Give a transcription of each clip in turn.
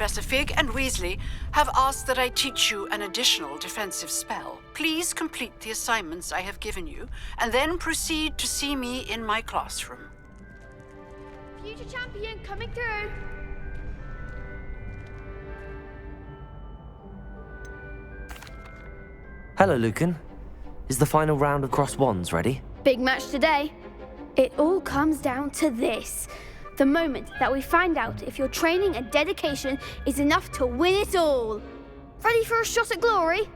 Professor Fig and Weasley have asked that I teach you an additional defensive spell. Please complete the assignments I have given you, and then proceed to see me in my classroom. Future champion coming through. Hello, Lucan. Is the final round of Cross Wands ready? Big match today. It all comes down to this. The moment that we find out if your training and dedication is enough to win it all. Ready for a shot at glory?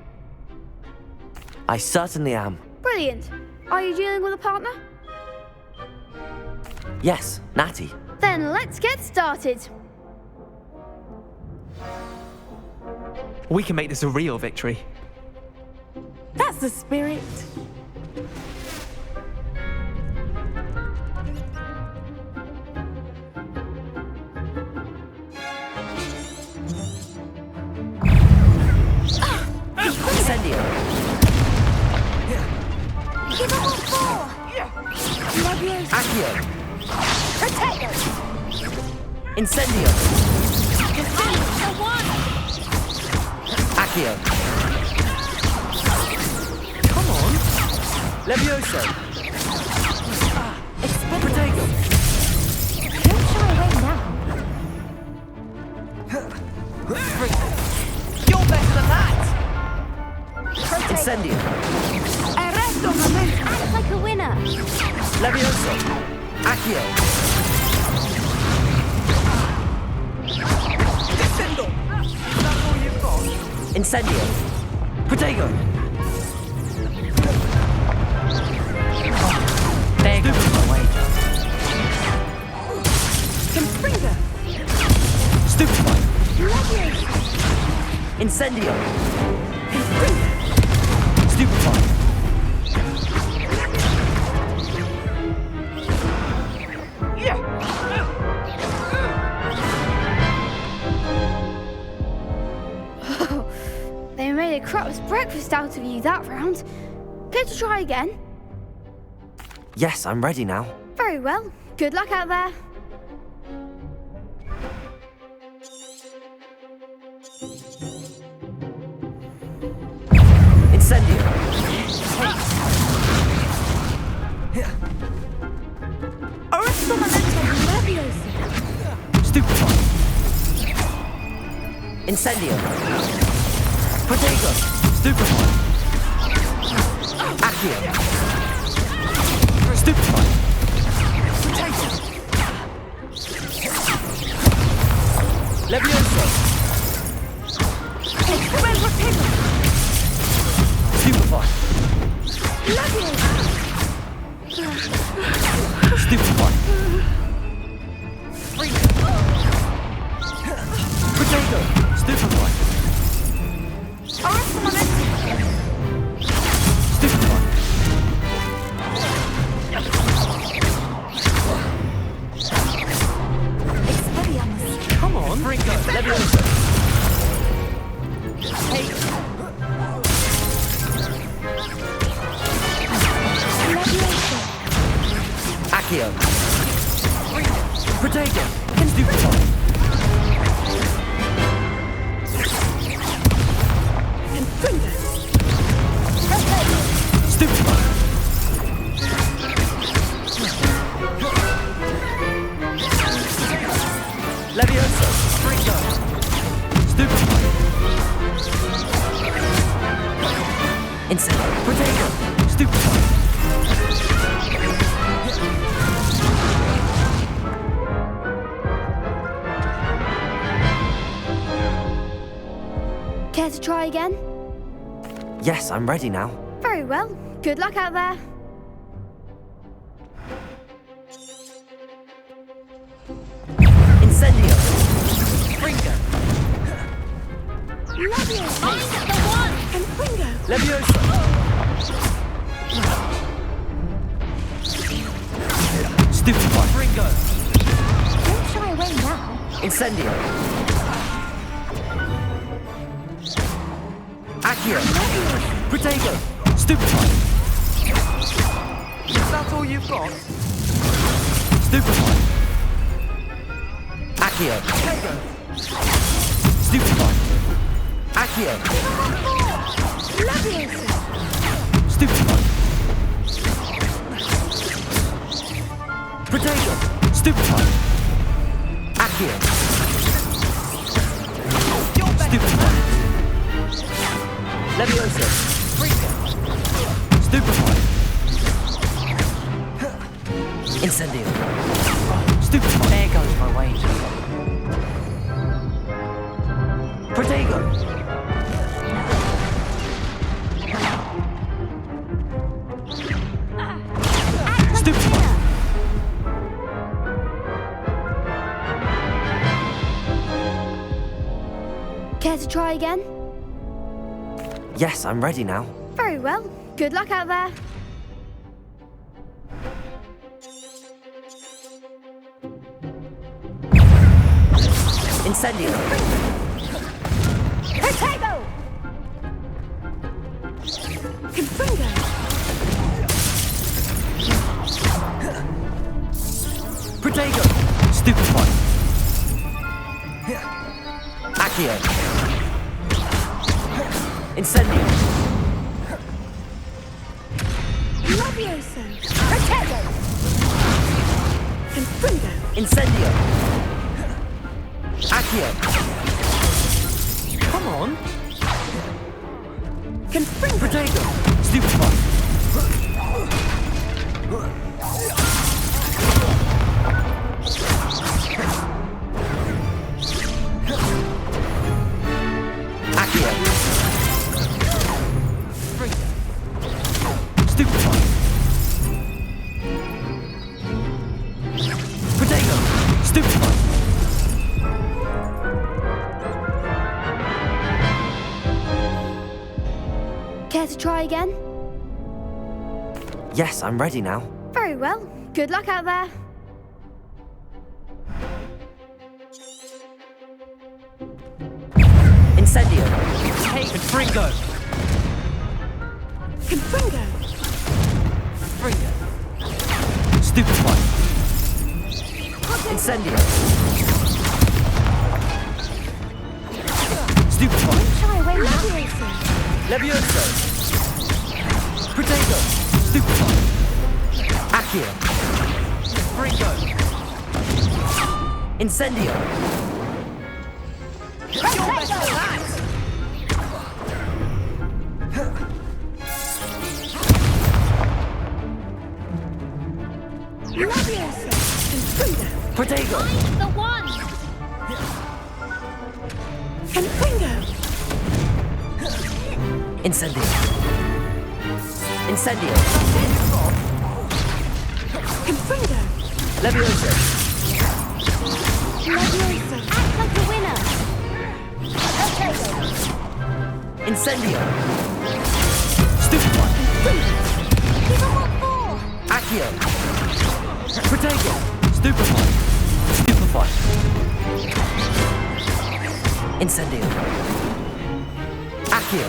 I certainly am. Brilliant. Are you dealing with a partner? Yes, Natty. Then let's get started. We can make this a real victory. That's the spirit. Incendio. Give up on four. Leviosa. Accio. Potato. Incendio. Incendio. One. Accio. Come on. Levioso. Potato. Don't shy away now. You're better than that. Potato. Incendio. Arresto momento. Act like a winner. Levioso. Accio. Descendo! That's all you've got? Incendio. Potato. There goes my wager. Confringo. Stupefy. Leviosa. Incendio. Stupefy. They made a crap's breakfast out of you that round. Care to try again? Yes, I'm ready now. Very well. Good luck out there. Incendio. Arresto momento. Leviosa. Stupefy. Incendio. Potato. Stupefy. Accio. Stupefy. Potato. Levioso. Stupefy. Leviosa. Stupefy. Potato. Stupefy. Arresto momento. Stupefy. Expelliarmus. Come on. Ringo. Levioso. Hey. Leviosa. Accio. Potato. Stupefy. Confringo. Stupefy. Levioso. Ringo. Stupefy. Insect. Potato. Stupefy. Care to try again? Yes, I'm ready now. Very well. Good luck out there. Incendio. Ringo. Leviosa. The one. Confringo. Levioso. Stupefy. Ringo. Don't shy away now. Incendio. Accio. Potato. Stupefy. Is that all you've got? Stupefy. Accio. Stupefy. Accio. Leviosa! Stupefy. Protego. Stupefy. Accio. Stupefy. Leviosa. Stupefy. Incendio. Stupefy. There goes my wages. Protego. Stupefy. Care to try again? Yes, I'm ready now. Very well. Good luck out there. Incendio. Protego! Confringo! Protego. Stupefy. Accio. Incendio. Leviosa! Protego! Confringo! Incendio. Accio. Come on. Confringo! Protego. Stupefy. Accio. Stupefy. Protego. Stupefy. Care to try again? Yes, I'm ready now. Very well. Good luck out there. Incendio. Hey, Confringo. Confringo! Fringo. Stupefy. Incendio. Stupefy. Shy away now. Leviosa! Levioso. Protego. Stupefy. Accio. Fringo. Incendio. Leviosa! Confringo! Protego. The one! Confringo! Incendio. Incendio. Confringo! Levioso. Leviosa! Act like a winner! Incendio. Stupefy. Give them what for! Accio. Protego. Stupefy. Stupefy. Incendio. Accio.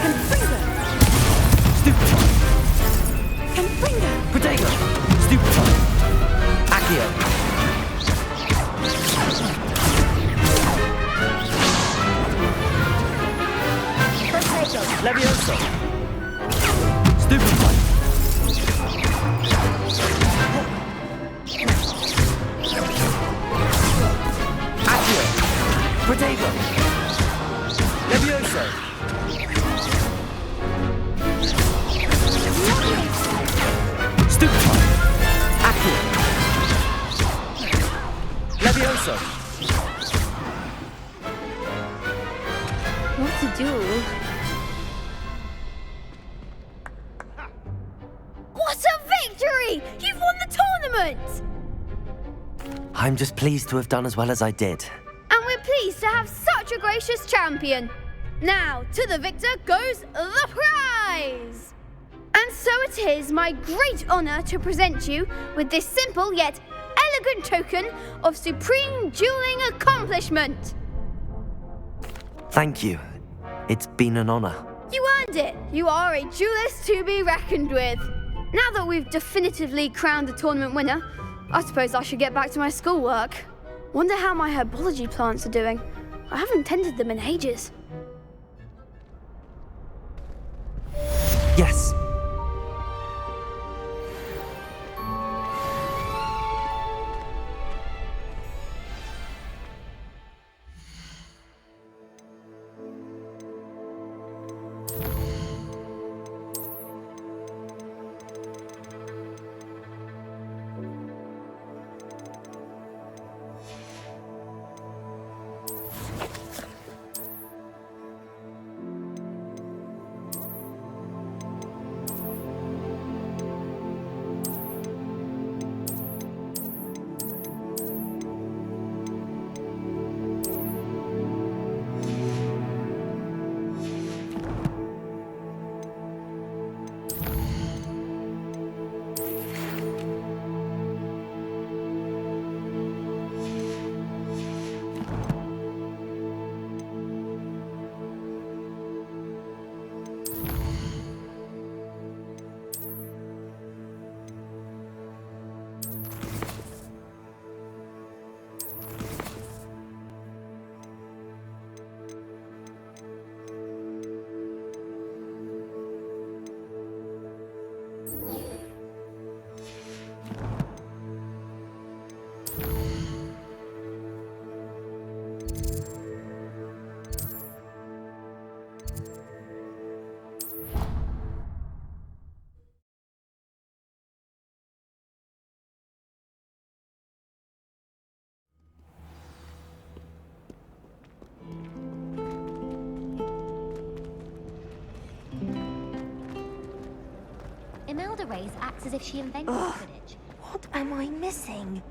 Confringo! Stupefy. Confringo! Protego. Stupefy. Accio. Levioso. Stupefy. Accio. Protego. Levioso. Stupefy. Accio. Levioso. What to do? What a victory! You've won the tournament! I'm just pleased to have done as well as I did. And we're pleased to have such a gracious champion. Now, to the victor goes the prize! And so it is my great honour to present you with this simple yet elegant token of supreme dueling accomplishment. Thank you. It's been an honor. You earned it. You are a duelist to be reckoned with. Now that we've definitively crowned the tournament winner, I suppose I should get back to my schoolwork. Wonder how my herbology plants are doing. I haven't tended them in ages. Yes. Imelda Reyes acts as if she invented Quidditch. What am I missing?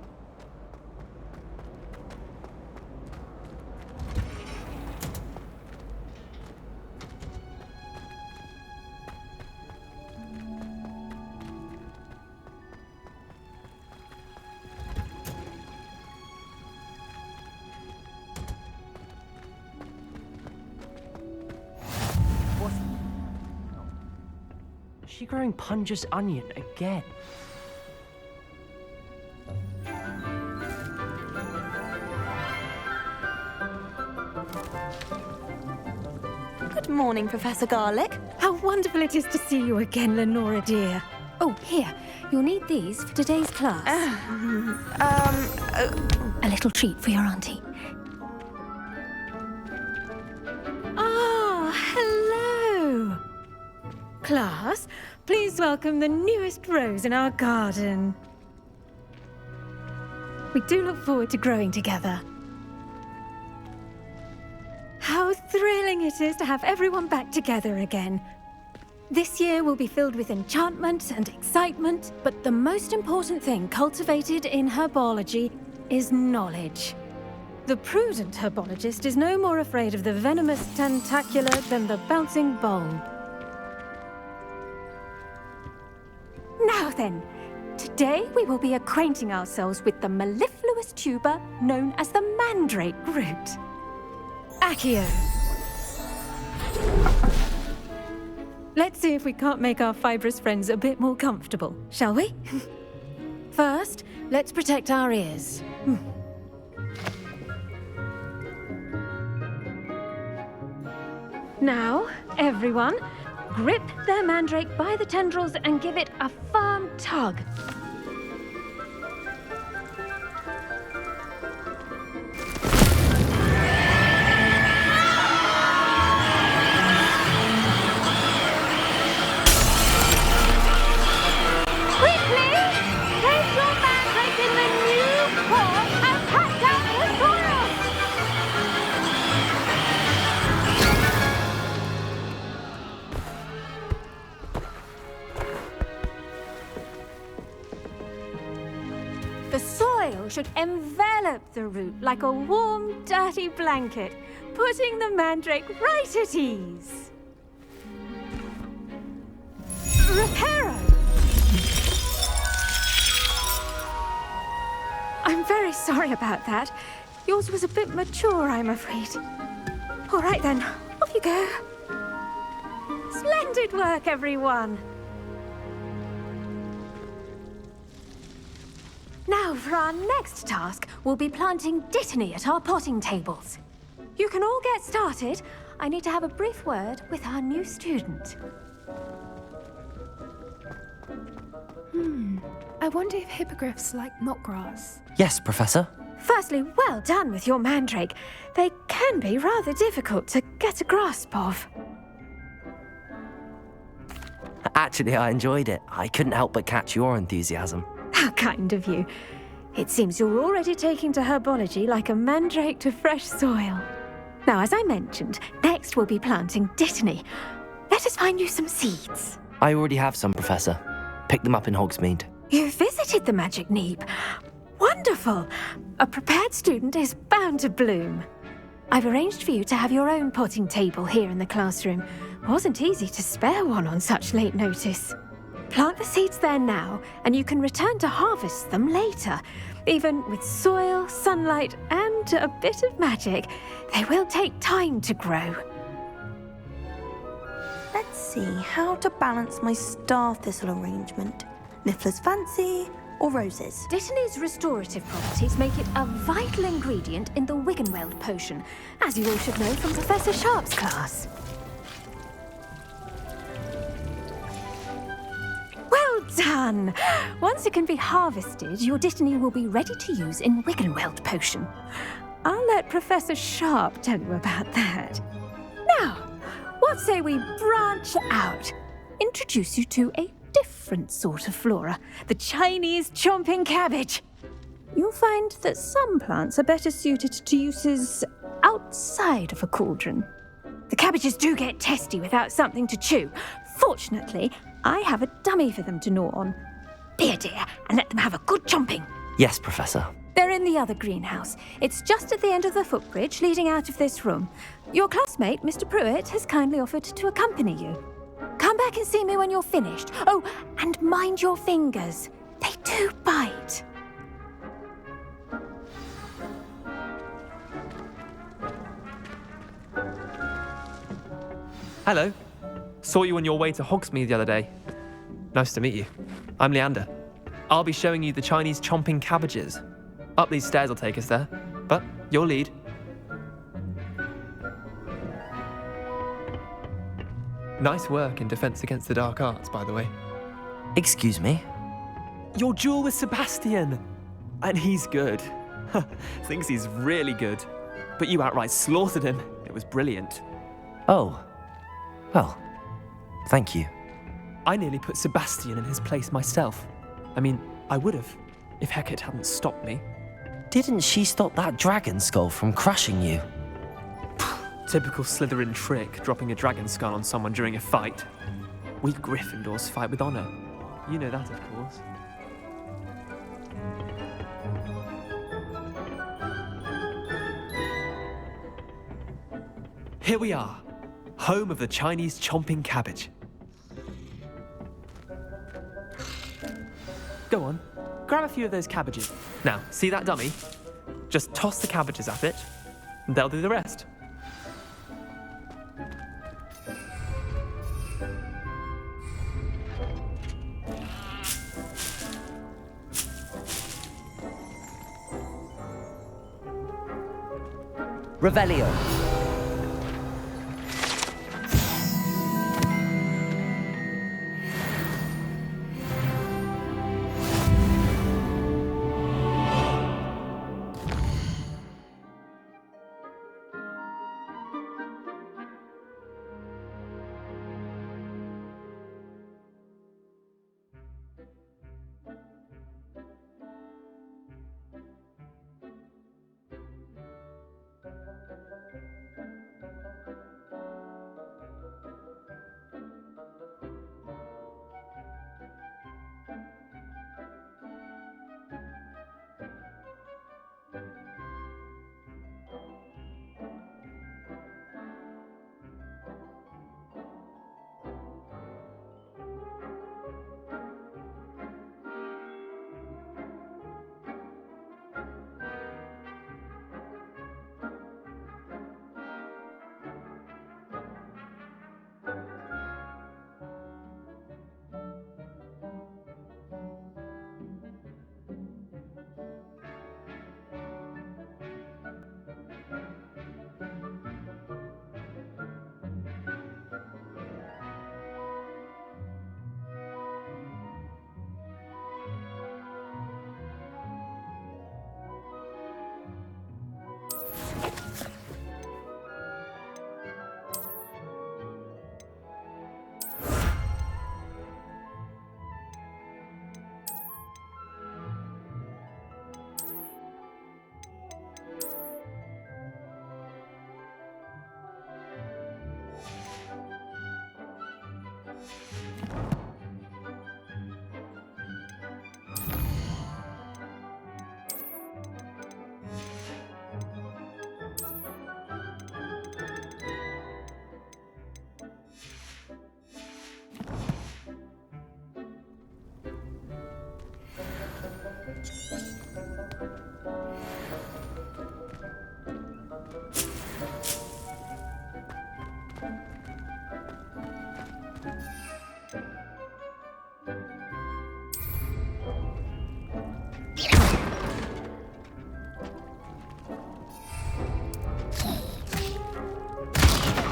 Is she growing Punja's onion again? Good morning, Professor Garlick. How wonderful it is to see you again, Lenora dear. Oh, here. You'll need these for today's class. A little treat for your auntie. Ah, hello. Class, please welcome the newest rose in our garden. We do look forward to growing together. How thrilling it is to have everyone back together again. This year will be filled with enchantment and excitement, but the most important thing cultivated in herbology is knowledge. The prudent herbologist is no more afraid of the venomous tentacular than the bouncing bulb. Now then, today we will be acquainting ourselves with the mellifluous tuber known as the mandrake root. Accio. Let's see if we can't make our fibrous friends a bit more comfortable, shall we? First, let's protect our ears. Now, everyone, grip their mandrake by the tendrils and give it a firm tug. The soil should envelop the root like a warm, dirty blanket, putting the mandrake right at ease. Reparo! I'm very sorry about that. Yours was a bit mature, I'm afraid. All right then, off you go. Splendid work, everyone. Now, for our next task, we'll be planting Dittany at our potting tables. You can all get started. I need to have a brief word with our new student. I wonder if hippogriffs like knotgrass. Yes, Professor. Firstly, well done with your mandrake. They can be rather difficult to get a grasp of. Actually, I enjoyed it. I couldn't help but catch your enthusiasm. How kind of you. It seems you're already taking to herbology like a mandrake to fresh soil. Now, as I mentioned, next we'll be planting Dittany. Let us find you some seeds. I already have some, Professor. Picked them up in Hogsmeade. You visited the Magic Neep. Wonderful! A prepared student is bound to bloom. I've arranged for you to have your own potting table here in the classroom. Wasn't easy to spare one on such late notice. Plant the seeds there now, and you can return to harvest them later. Even with soil, sunlight, and a bit of magic, they will take time to grow. Let's see how to balance my star thistle arrangement. Niffler's fancy or roses? Dittany's restorative properties make it a vital ingredient in the Wiggenweld potion, as you all should know from Professor Sharp's class. Well done! Once it can be harvested, your Dittany will be ready to use in Wiggenweld potion. I'll let Professor Sharp tell you about that. Now, what say we branch out? Introduce you to a different sort of flora, the Chinese chomping cabbage. You'll find that some plants are better suited to uses outside of a cauldron. The cabbages do get testy without something to chew. Fortunately, I have a dummy for them to gnaw on. Be a dear and let them have a good chomping. Yes, Professor. They're in the other greenhouse. It's just at the end of the footbridge leading out of this room. Your classmate, Mr. Pruitt, has kindly offered to accompany you. Come back and see me when you're finished. Oh, and mind your fingers. They do bite. Hello. Saw you on your way to Hogsmeade the other day. Nice to meet you. I'm Leander. I'll be showing you the Chinese chomping cabbages. Up these stairs will take us there, but your lead. Nice work in Defense Against the Dark Arts, by the way. Excuse me? Your duel with Sebastian! And he's good. Thinks he's really good. But you outright slaughtered him. It was brilliant. Oh. Well, thank you. I nearly put Sebastian in his place myself. I mean, I would have, if Hecate hadn't stopped me. Didn't she stop that dragon skull from crushing you? Typical Slytherin trick, dropping a dragon skull on someone during a fight. We Gryffindors fight with honor. You know that, of course. Here we are, home of the Chinese chomping cabbage. Go on, grab a few of those cabbages. Now, see that dummy? Just toss the cabbages at it, and they'll do the rest. Revelio.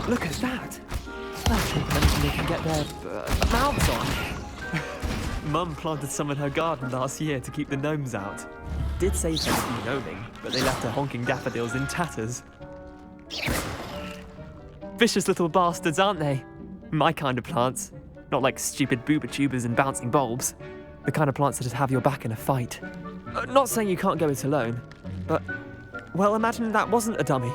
Look at that! That's more than anything they can get their mouths on. Mum planted some in her garden last year to keep the gnomes out. Did save her from gnoming, but they left her honking daffodils in tatters. Vicious little bastards, aren't they? My kind of plants. Not like stupid booba tubers and bouncing bulbs. The kind of plants that just have your back in a fight. Not saying you can't go it alone, but, well, imagine that wasn't a dummy.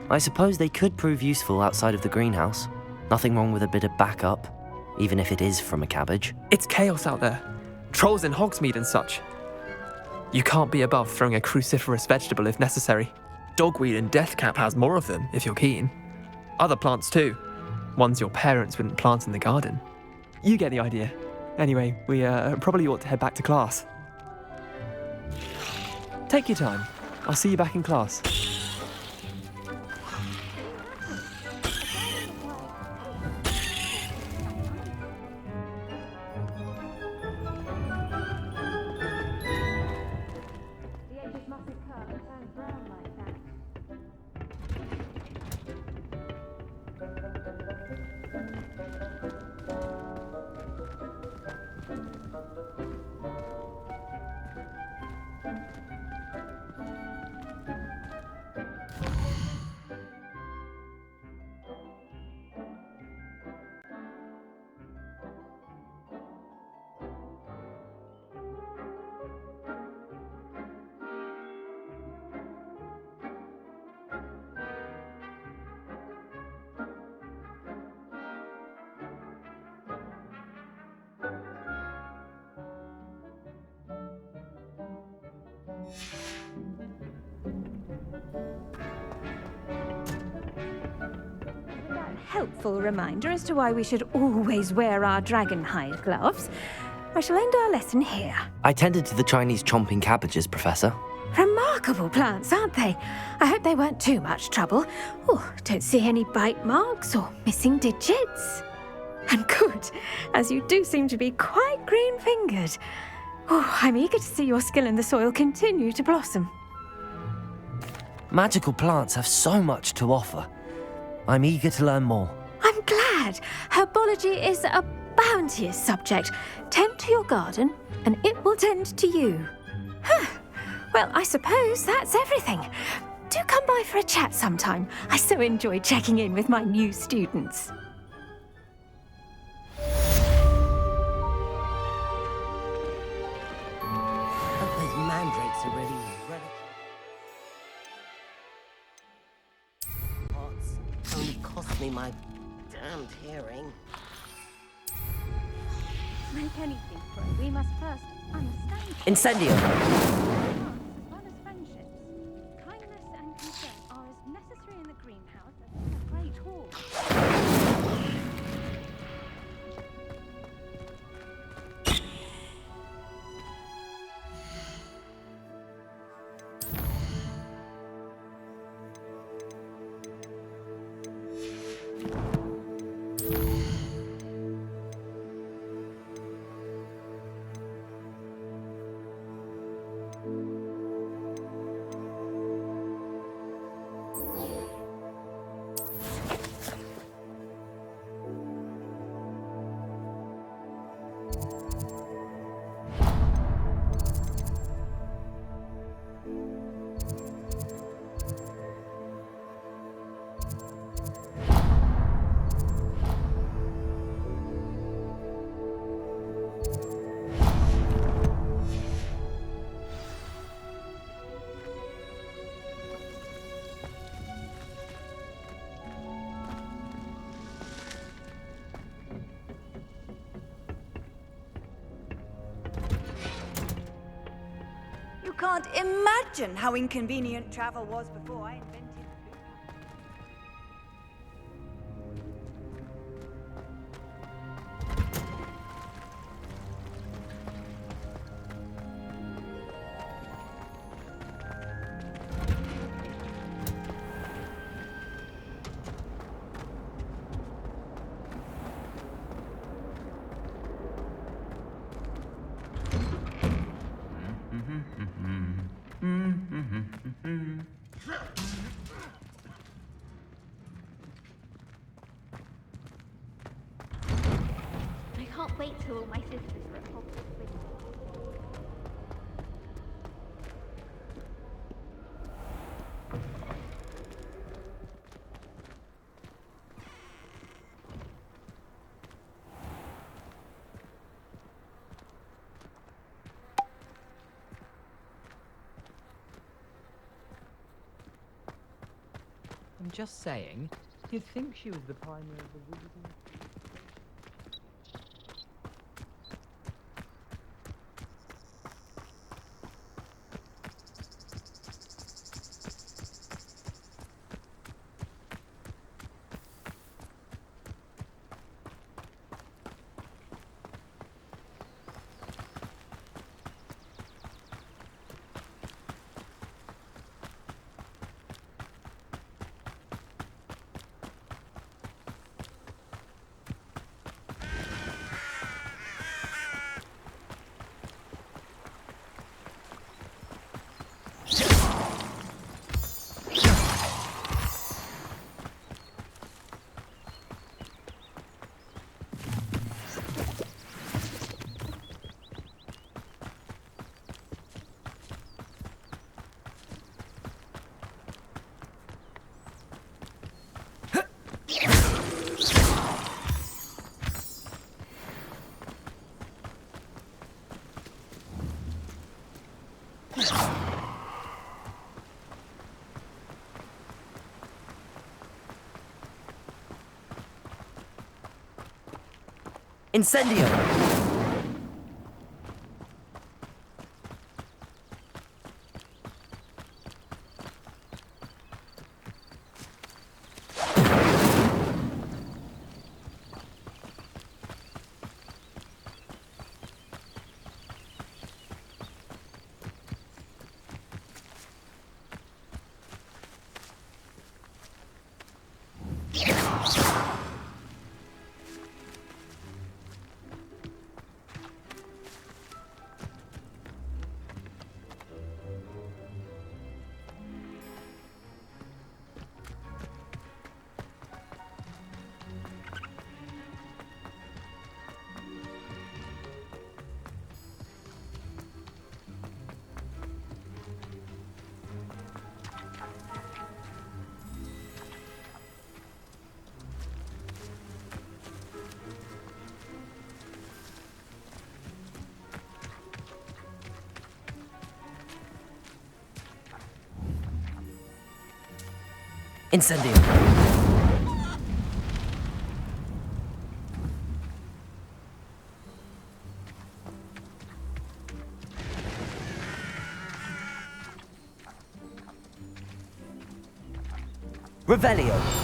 I suppose they could prove useful outside of the greenhouse. Nothing wrong with a bit of backup, even if it is from a cabbage. It's chaos out there. Trolls in Hogsmeade and such. You can't be above throwing a cruciferous vegetable if necessary. Dogweed and deathcap has more of them, if you're keen. Other plants too. Ones your parents wouldn't plant in the garden. You get the idea. Anyway, we probably ought to head back to class. Take your time. I'll see you back in class. Helpful reminder as to why we should always wear our dragon hide gloves. I shall end our lesson here. I tended to the Chinese chomping cabbages, Professor. Remarkable plants, aren't they? I hope they weren't too much trouble. Oh, don't see any bite marks or missing digits. And good, as you do seem to be quite green-fingered. Oh, I'm eager to see your skill in the soil continue to blossom. Magical plants have so much to offer. I'm eager to learn more. I'm glad. Herbology is a bounteous subject. Tend to your garden, and it will tend to you. Huh. Well, I suppose that's everything. Do come by for a chat sometime. I so enjoy checking in with my new students. Those mandrakes are really Pots only cost me my damned hearing. Make anything for it, we must first understand. Incendio! As well as friendships, kindness and concern are as necessary in the greenhouse as in the great hall. can't imagine how inconvenient travel was before I invented the blue pack. I can't wait till all my sisters are at Hogwarts with me. I'm just saying, you'd think she was the pioneer of the wizarding. Incendio! Incendio! Revelio!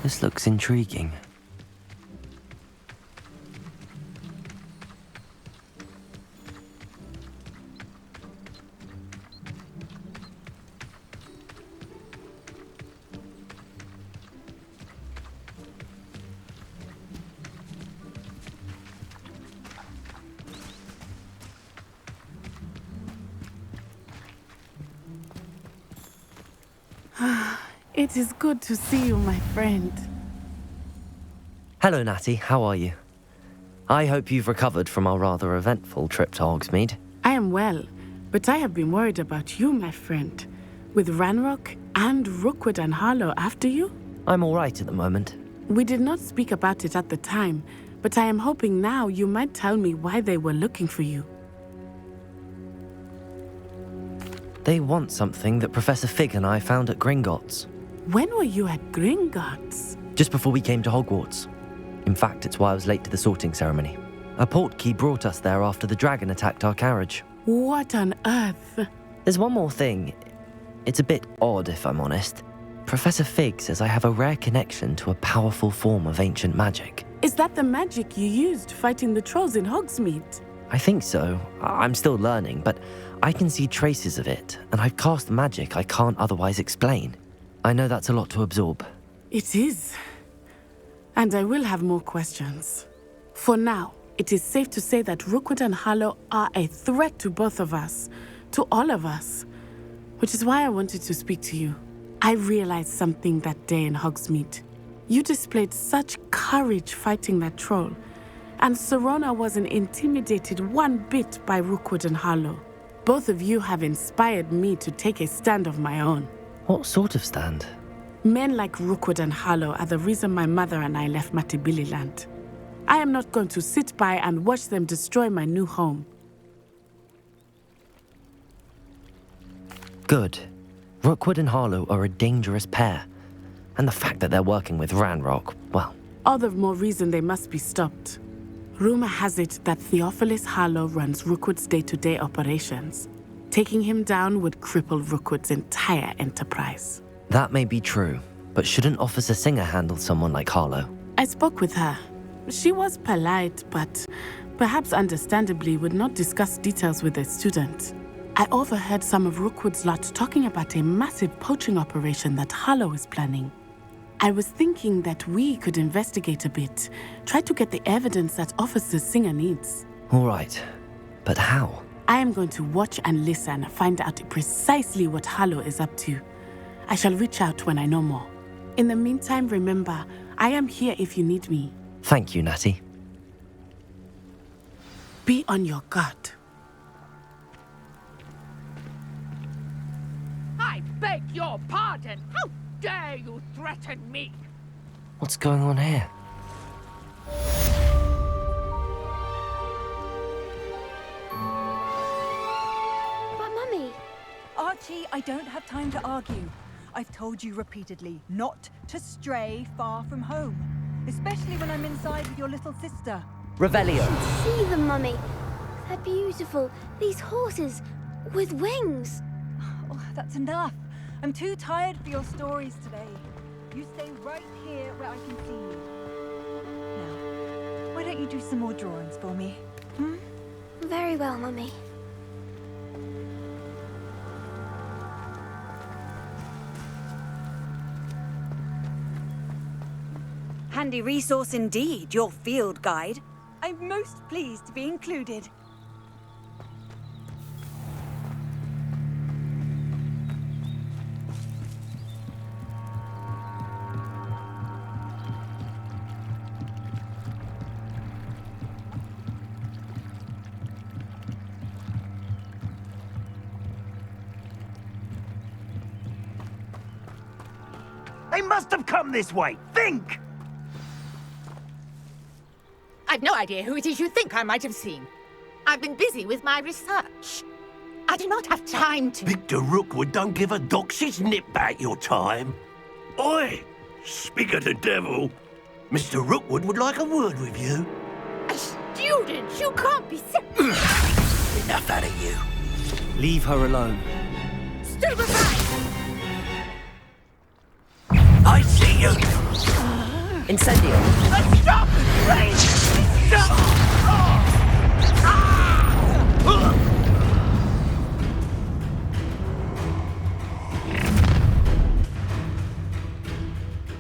This looks intriguing. It is good to see you, my friend. Hello, Natty. How are you? I hope you've recovered from our rather eventful trip to Hogsmeade. I am well. But I have been worried about you, my friend. With Ranrock and Rookwood and Harlow after you? I'm all right at the moment. We did not speak about it at the time, but I am hoping now you might tell me why they were looking for you. They want something that Professor Fig and I found at Gringotts. When were you at Gringotts? Just before we came to Hogwarts. In fact, it's why I was late to the sorting ceremony. A portkey brought us there after the dragon attacked our carriage. What on earth? There's one more thing. It's a bit odd, if I'm honest. Professor Fig says I have a rare connection to a powerful form of ancient magic. Is that the magic you used fighting the trolls in Hogsmeade? I think so. I'm still learning, but I can see traces of it, and I've cast magic I can't otherwise explain. I know that's a lot to absorb. It is. And I will have more questions. For now, it is safe to say that Rookwood and Harlow are a threat to both of us, to all of us, which is why I wanted to speak to you. I realized something that day in Hogsmeade. You displayed such courage fighting that troll, and Serona wasn't intimidated one bit by Rookwood and Harlow. Both of you have inspired me to take a stand of my own. What sort of stand? Men like Rookwood and Harlow are the reason my mother and I left Matibili-land. I am not going to sit by and watch them destroy my new home. Good. Rookwood and Harlow are a dangerous pair. And the fact that they're working with Ranrock, well... All the more reason they must be stopped. Rumor has it that Theophilus Harlow runs Rookwood's day-to-day operations. Taking him down would cripple Rookwood's entire enterprise. That may be true, but shouldn't Officer Singer handle someone like Harlow? I spoke with her. She was polite, but perhaps understandably would not discuss details with a student. I overheard some of Rookwood's lot talking about a massive poaching operation that Harlow is planning. I was thinking that we could investigate a bit, try to get the evidence that Officer Singer needs. All right, but how? I am going to watch and listen, find out precisely what Harlow is up to. I shall reach out when I know more. In the meantime, remember, I am here if you need me. Thank you, Natty. Be on your guard. I beg your pardon. How dare you threaten me? What's going on here? But Mummy... Archie, I don't have time to argue. I've told you repeatedly not to stray far from home. Especially when I'm inside with your little sister. Revelio. You should see them, Mummy. They're beautiful. These horses with wings. Oh, that's enough. I'm too tired for your stories today. You stay right here where I can see you. Now, why don't you do some more drawings for me? Hmm? Very well, Mummy. Handy resource indeed, your field guide. I'm most pleased to be included. They must have come this way. Think! I've no idea who it is you think I might have seen. I've been busy with my research. I do not have time to... Victor Rookwood don't give a doxy's nip back your time. Oi! Speak of the devil. Mr. Rookwood would like a word with you. A student? You can't be Enough out of you. Leave her alone. Still beside! I see you! Incendio! Stop! Please! Stop!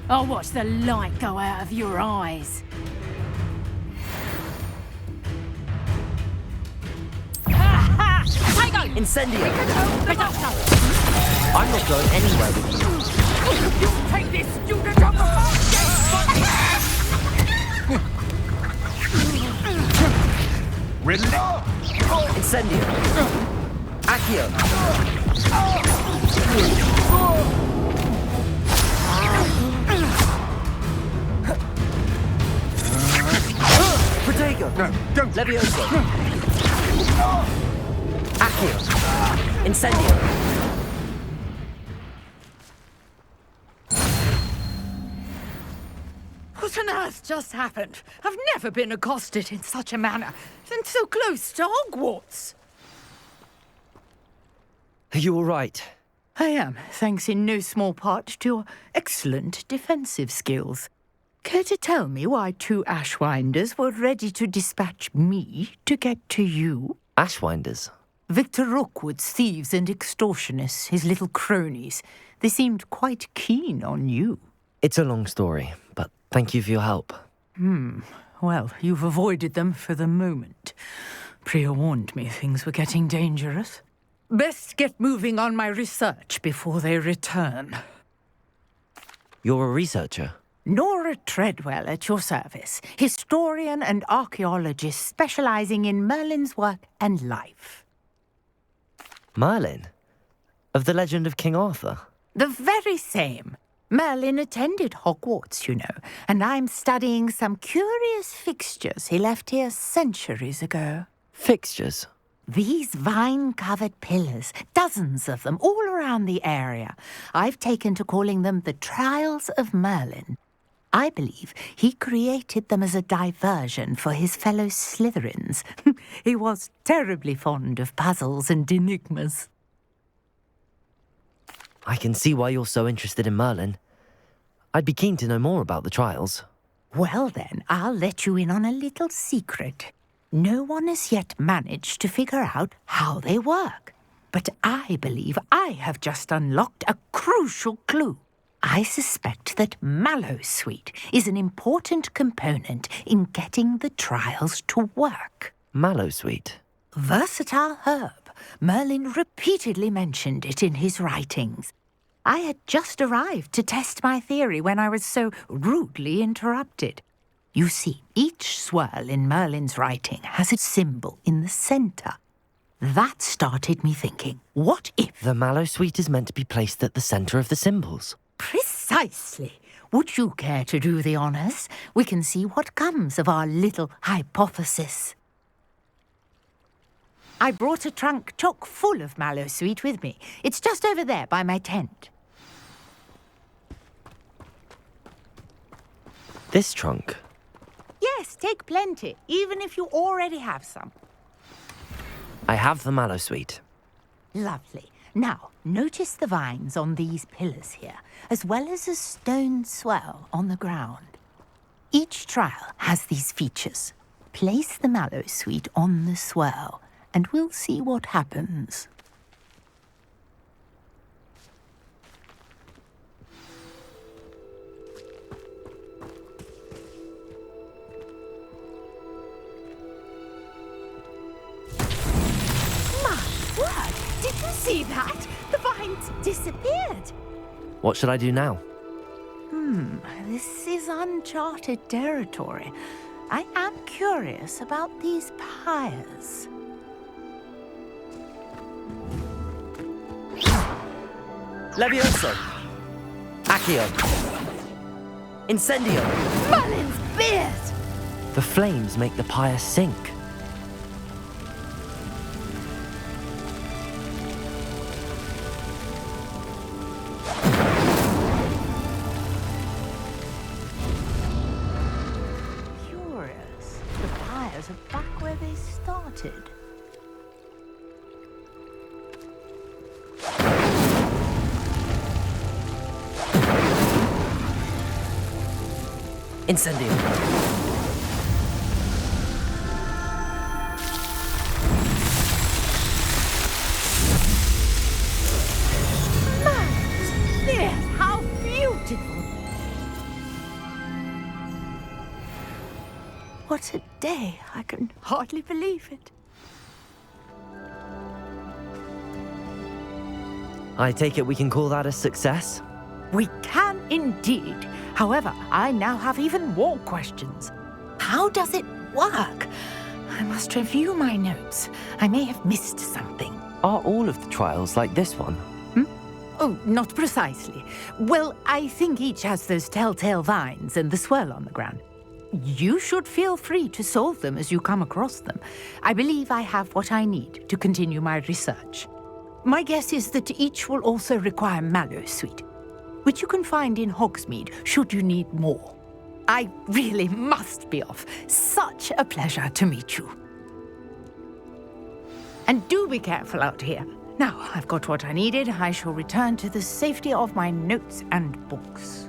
I'll watch the light go out of your eyes. Incendio! I'm not going anywhere with you. You take this student off the Incendio! Accio! Protego! No, don't! Levioso! Accio! Incendio! What on earth just happened? I've never been accosted in such a manner, and so close to Hogwarts. Are you all right? I am, thanks in no small part to your excellent defensive skills. Care to tell me why 2 Ashwinders were ready to dispatch me to get to you? Ashwinders? Victor Rookwood's thieves and extortionists, his little cronies. They seemed quite keen on you. It's a long story, but thank you for your help. Well, you've avoided them for the moment. Priya warned me things were getting dangerous. Best get moving on my research before they return. You're a researcher? Nora Treadwell at your service, historian and archaeologist specializing in Merlin's work and life. Merlin? Of the legend of King Arthur? The very same. Merlin attended Hogwarts, you know, and I'm studying some curious fixtures he left here centuries ago. Fixtures? These vine-covered pillars, dozens of them, all around the area. I've taken to calling them the Trials of Merlin. I believe he created them as a diversion for his fellow Slytherins. He was terribly fond of puzzles and enigmas. I can see why you're so interested in Merlin. I'd be keen to know more about the trials. Well then, I'll let you in on a little secret. No one has yet managed to figure out how they work. But I believe I have just unlocked a crucial clue. I suspect that Mallowsweet is an important component in getting the trials to work. Mallowsweet? Versatile herb. Merlin repeatedly mentioned it in his writings. I had just arrived to test my theory when I was so rudely interrupted. You see, each swirl in Merlin's writing has a symbol in the centre. That started me thinking, what if... The Mallowsweet is meant to be placed at the centre of the symbols. Precisely. Would you care to do the honours? We can see what comes of our little hypothesis. I brought a trunk chock full of Mallowsweet with me. It's just over there by my tent. This trunk? Yes, take plenty, even if you already have some. I have the Mallowsweet. Lovely. Now, notice the vines on these pillars here, as well as a stone swell on the ground. Each trial has these features. Place the Mallowsweet on the swell, and we'll see what happens. Did you see that? The vines disappeared. What should I do now? This is uncharted territory. I am curious about these pyres. Levioso! Accio! Incendio! Merlin's beard! The flames make the pyre sink. Back where they started. Incendio. Yes, how beautiful! What a day! I can hardly believe it. I take it we can call that a success? We can indeed. However, I now have even more questions. How does it work? I must review my notes. I may have missed something. Are all of the trials like this one? Oh, not precisely. Well, I think each has those telltale vines and the swirl on the ground. You should feel free to solve them as you come across them. I believe I have what I need to continue my research. My guess is that each will also require mallow sweet, which you can find in Hogsmeade should you need more. I really must be off. Such a pleasure to meet you. And do be careful out here. Now I've got what I needed, I shall return to the safety of my notes and books.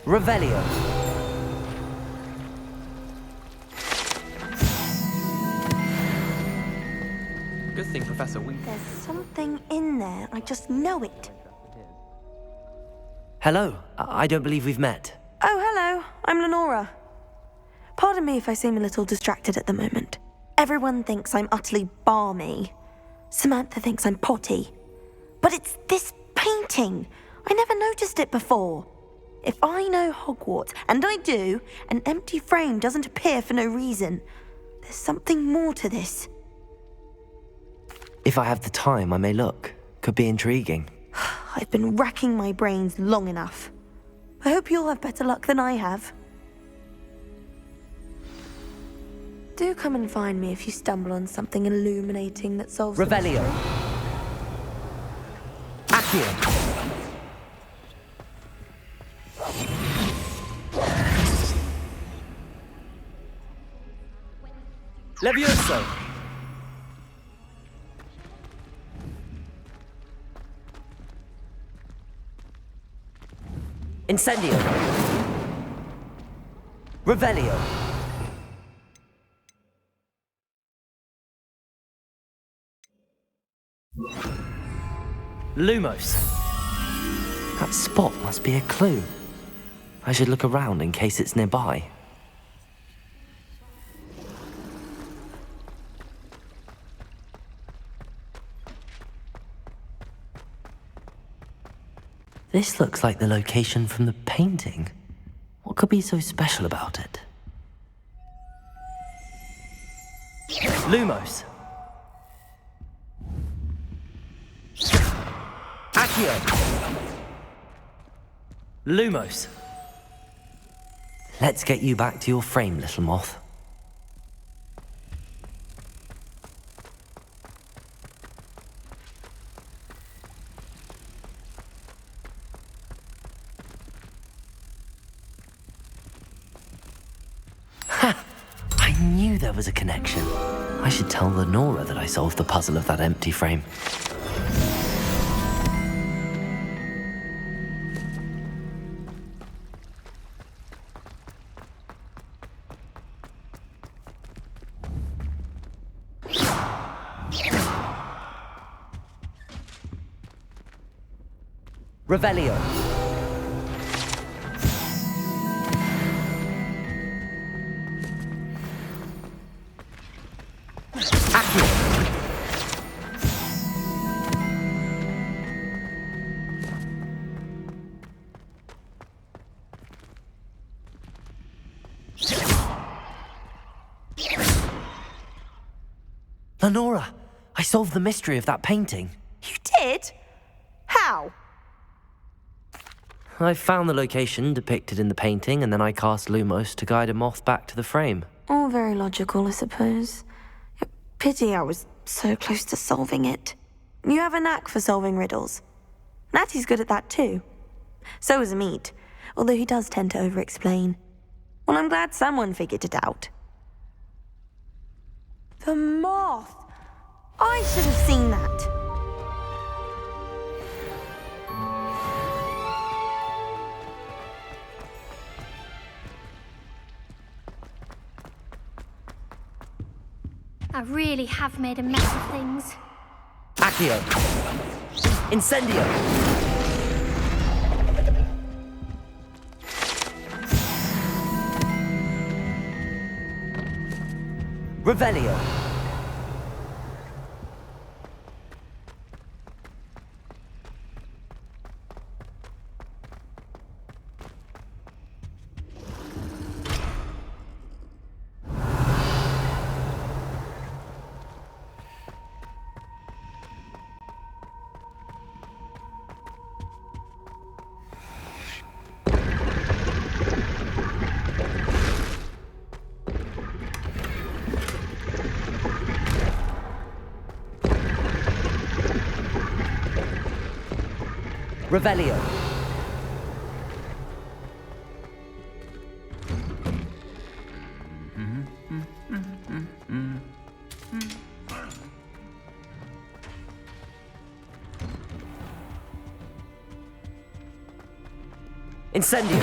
Revelio. Good thing Professor Weep. There's something in there. I just know it. Hello. I don't believe we've met. Oh, hello. I'm Lenora. Pardon me if I seem a little distracted at the moment. Everyone thinks I'm utterly balmy. Samantha thinks I'm potty. But it's this painting. I never noticed it before. If I know Hogwarts, and I do, an empty frame doesn't appear for no reason. There's something more to this. If I have the time, I may look. Could be intriguing. I've been racking my brains long enough. I hope you'll have better luck than I have. Do come and find me if you stumble on something illuminating that solves Revelio. Accio. Levioso! Incendio! Revelio! Lumos! That spot must be a clue. I should look around in case it's nearby. This looks like the location from the painting. What could be so special about it? Lumos. Accio. Lumos. Let's get you back to your frame, little moth. knew there was a connection. I should tell Lenora that I solved the puzzle of that empty frame. Revelio. Lenora, I solved the mystery of that painting. You did? How? I found the location depicted in the painting, and then I cast Lumos to guide a moth back to the frame. All very logical, I suppose. Pity I was so close to solving it. You have a knack for solving riddles. Natty's good at that too. So is Amit, although he does tend to over-explain. Well, I'm glad someone figured it out. The moth! I should have seen that. I really have made a mess of things. Accio. Incendio. Revelio. Revelio. Incendio.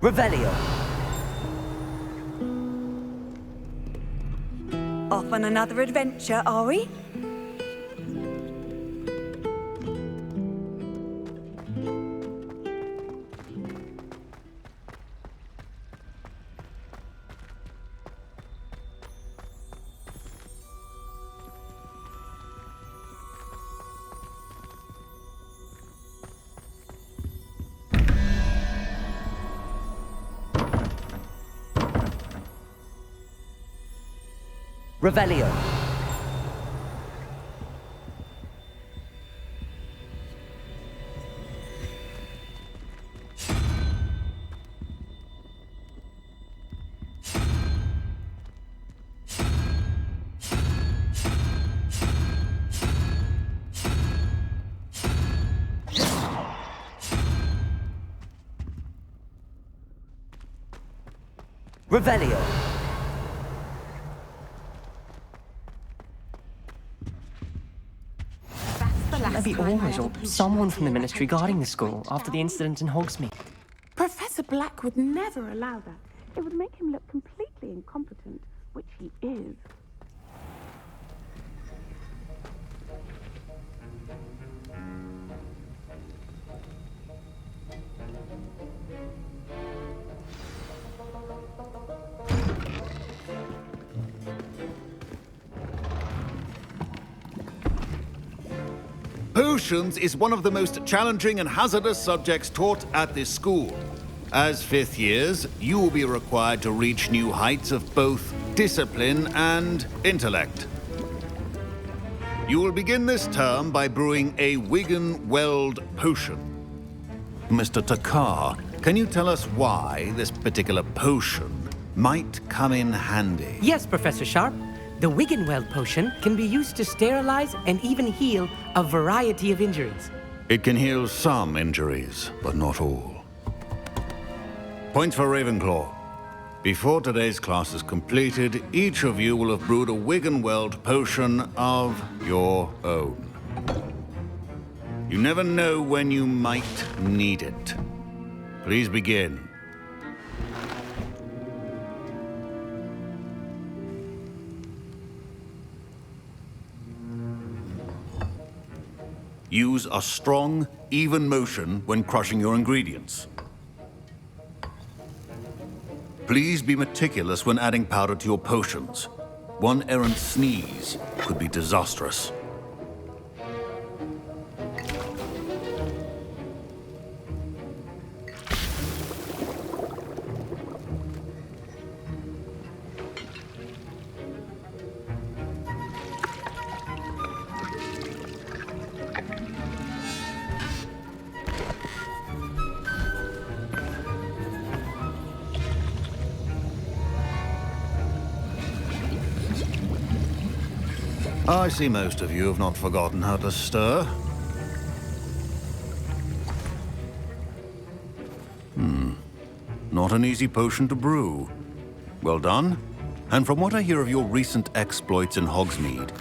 Revelio. Off on another adventure, are we? Revelio. Revelio. Maybe Aurors or someone from the Ministry guarding the school after the incident in Hogsmeade. Professor Black would never allow that. It would make him look completely incompetent, which he is. Potions is one of the most challenging and hazardous subjects taught at this school. As fifth years, you will be required to reach new heights of both discipline and intellect. You will begin this term by brewing a Wigan-Weld potion. Mr. Takar, can you tell us why this particular potion might come in handy? Yes, Professor Sharp. The Wigan-Weld potion can be used to sterilize and even heal a variety of injuries. It can heal some injuries, but not all. Points for Ravenclaw. Before today's class is completed, each of you will have brewed a Wigan-Weld potion of your own. You never know when you might need it. Please begin. Use a strong, even motion when crushing your ingredients. Please be meticulous when adding powder to your potions. One errant sneeze could be disastrous. I see most of you have not forgotten how to stir. Not an easy potion to brew. Well done. And from what I hear of your recent exploits in Hogsmeade,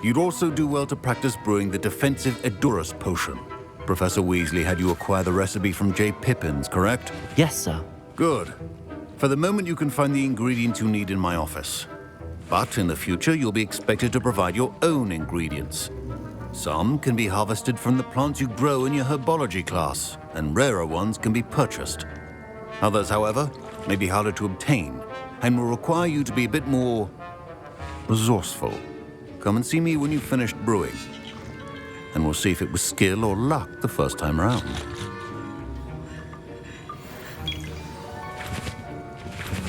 you'd also do well to practice brewing the defensive Edurus potion. Professor Weasley had you acquire the recipe from J. Pippins, correct? Yes, sir. Good. For the moment, you can find the ingredients you need in my office. But in the future, you'll be expected to provide your own ingredients. Some can be harvested from the plants you grow in your herbology class, and rarer ones can be purchased. Others, however, may be harder to obtain, and will require you to be a bit more resourceful. Come and see me when you've finished brewing, and we'll see if it was skill or luck the first time round.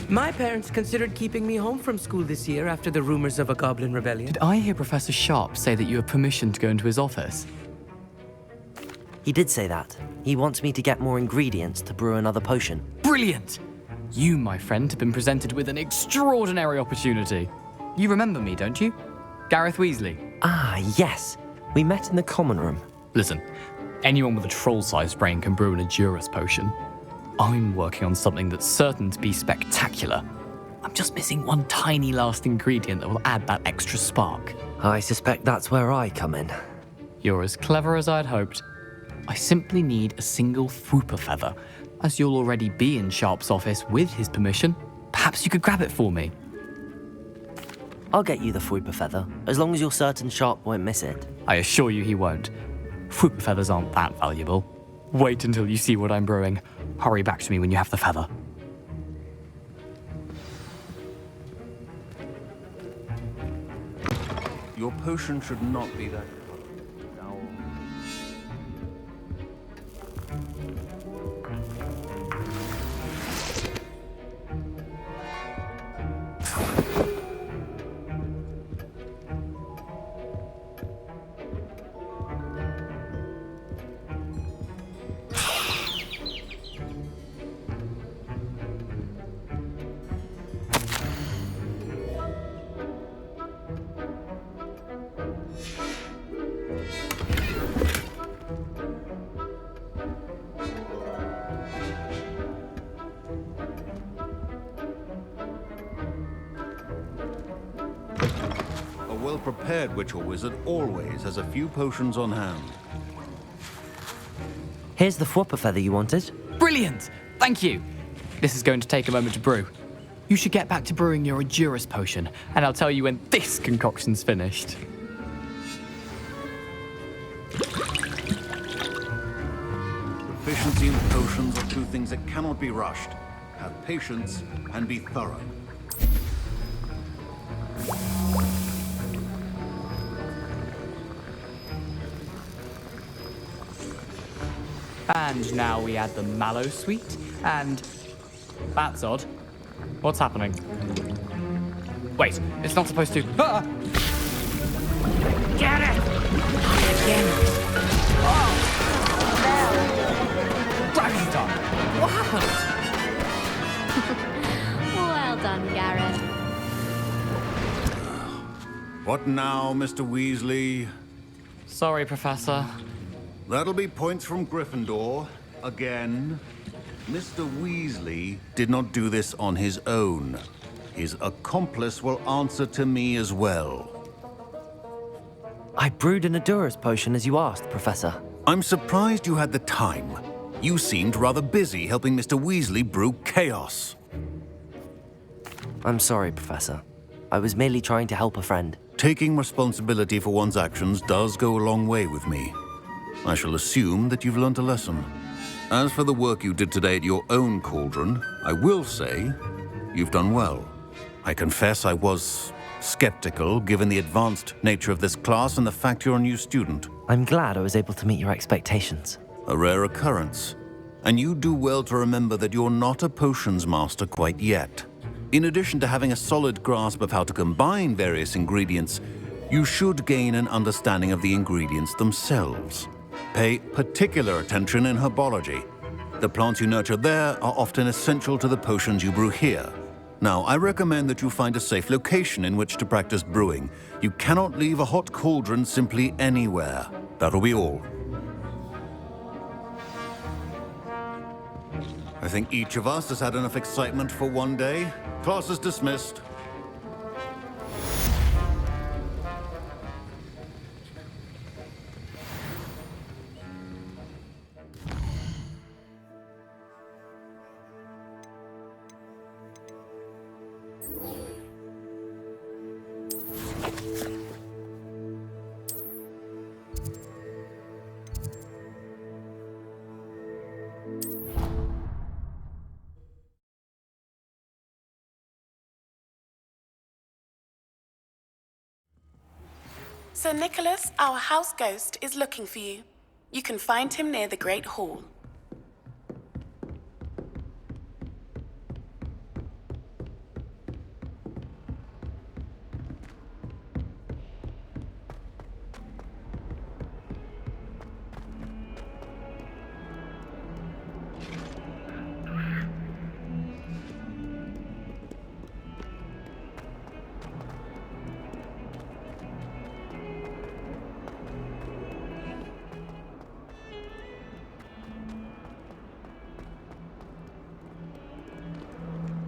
My parents considered keeping me home from school this year after the rumors of a goblin rebellion. Did I hear Professor Sharp say that you have permission to go into his office? He did say that. He wants me to get more ingredients to brew another potion. Brilliant! You, my friend, have been presented with an extraordinary opportunity. You remember me, don't you? Gareth Weasley. Ah, yes. We met in the common room. Listen, anyone with a troll-sized brain can brew an Edurus potion. I'm working on something that's certain to be spectacular. I'm just missing one tiny last ingredient that will add that extra spark. I suspect that's where I come in. You're as clever as I'd hoped. I simply need a single Fwooper feather. As you'll already be in Sharp's office with his permission, perhaps you could grab it for me. I'll get you the Fwooper feather, as long as you're certain Sharp won't miss it. I assure you he won't. Fwooper feathers aren't that valuable. Wait until you see what I'm brewing. Hurry back to me when you have the feather. Your potion should not be that foul. A well-prepared witch or wizard always has a few potions on hand. Here's the Fwooper feather you wanted. Brilliant! Thank you! This is going to take a moment to brew. You should get back to brewing your Edurus potion, and I'll tell you when this concoction's finished. Proficiency in potions are two things that cannot be rushed. Have patience and be thorough. And now we add the mallow sweet, and... That's odd. What's happening? Wait, it's not supposed to... Ah! Get it! Again. Dragon time! What happened? Well done, Gareth. What now, Mr. Weasley? Sorry, Professor. That'll be points from Gryffindor. Again. Mr. Weasley did not do this on his own. His accomplice will answer to me as well. I brewed an Edurus potion as you asked, Professor. I'm surprised you had the time. You seemed rather busy helping Mr. Weasley brew chaos. I'm sorry, Professor. I was merely trying to help a friend. Taking responsibility for one's actions does go a long way with me. I shall assume that you've learnt a lesson. As for the work you did today at your own cauldron, I will say you've done well. I confess I was skeptical, given the advanced nature of this class and the fact you're a new student. I'm glad I was able to meet your expectations. A rare occurrence. And you do well to remember that you're not a potions master quite yet. In addition to having a solid grasp of how to combine various ingredients, you should gain an understanding of the ingredients themselves. Pay particular attention in herbology. The plants you nurture there are often essential to the potions you brew here. Now, I recommend that you find a safe location in which to practice brewing. You cannot leave a hot cauldron simply anywhere. That'll be all. I think each of us has had enough excitement for one day. Class is dismissed. Sir Nicholas, our house ghost, is looking for you. You can find him near the Great Hall.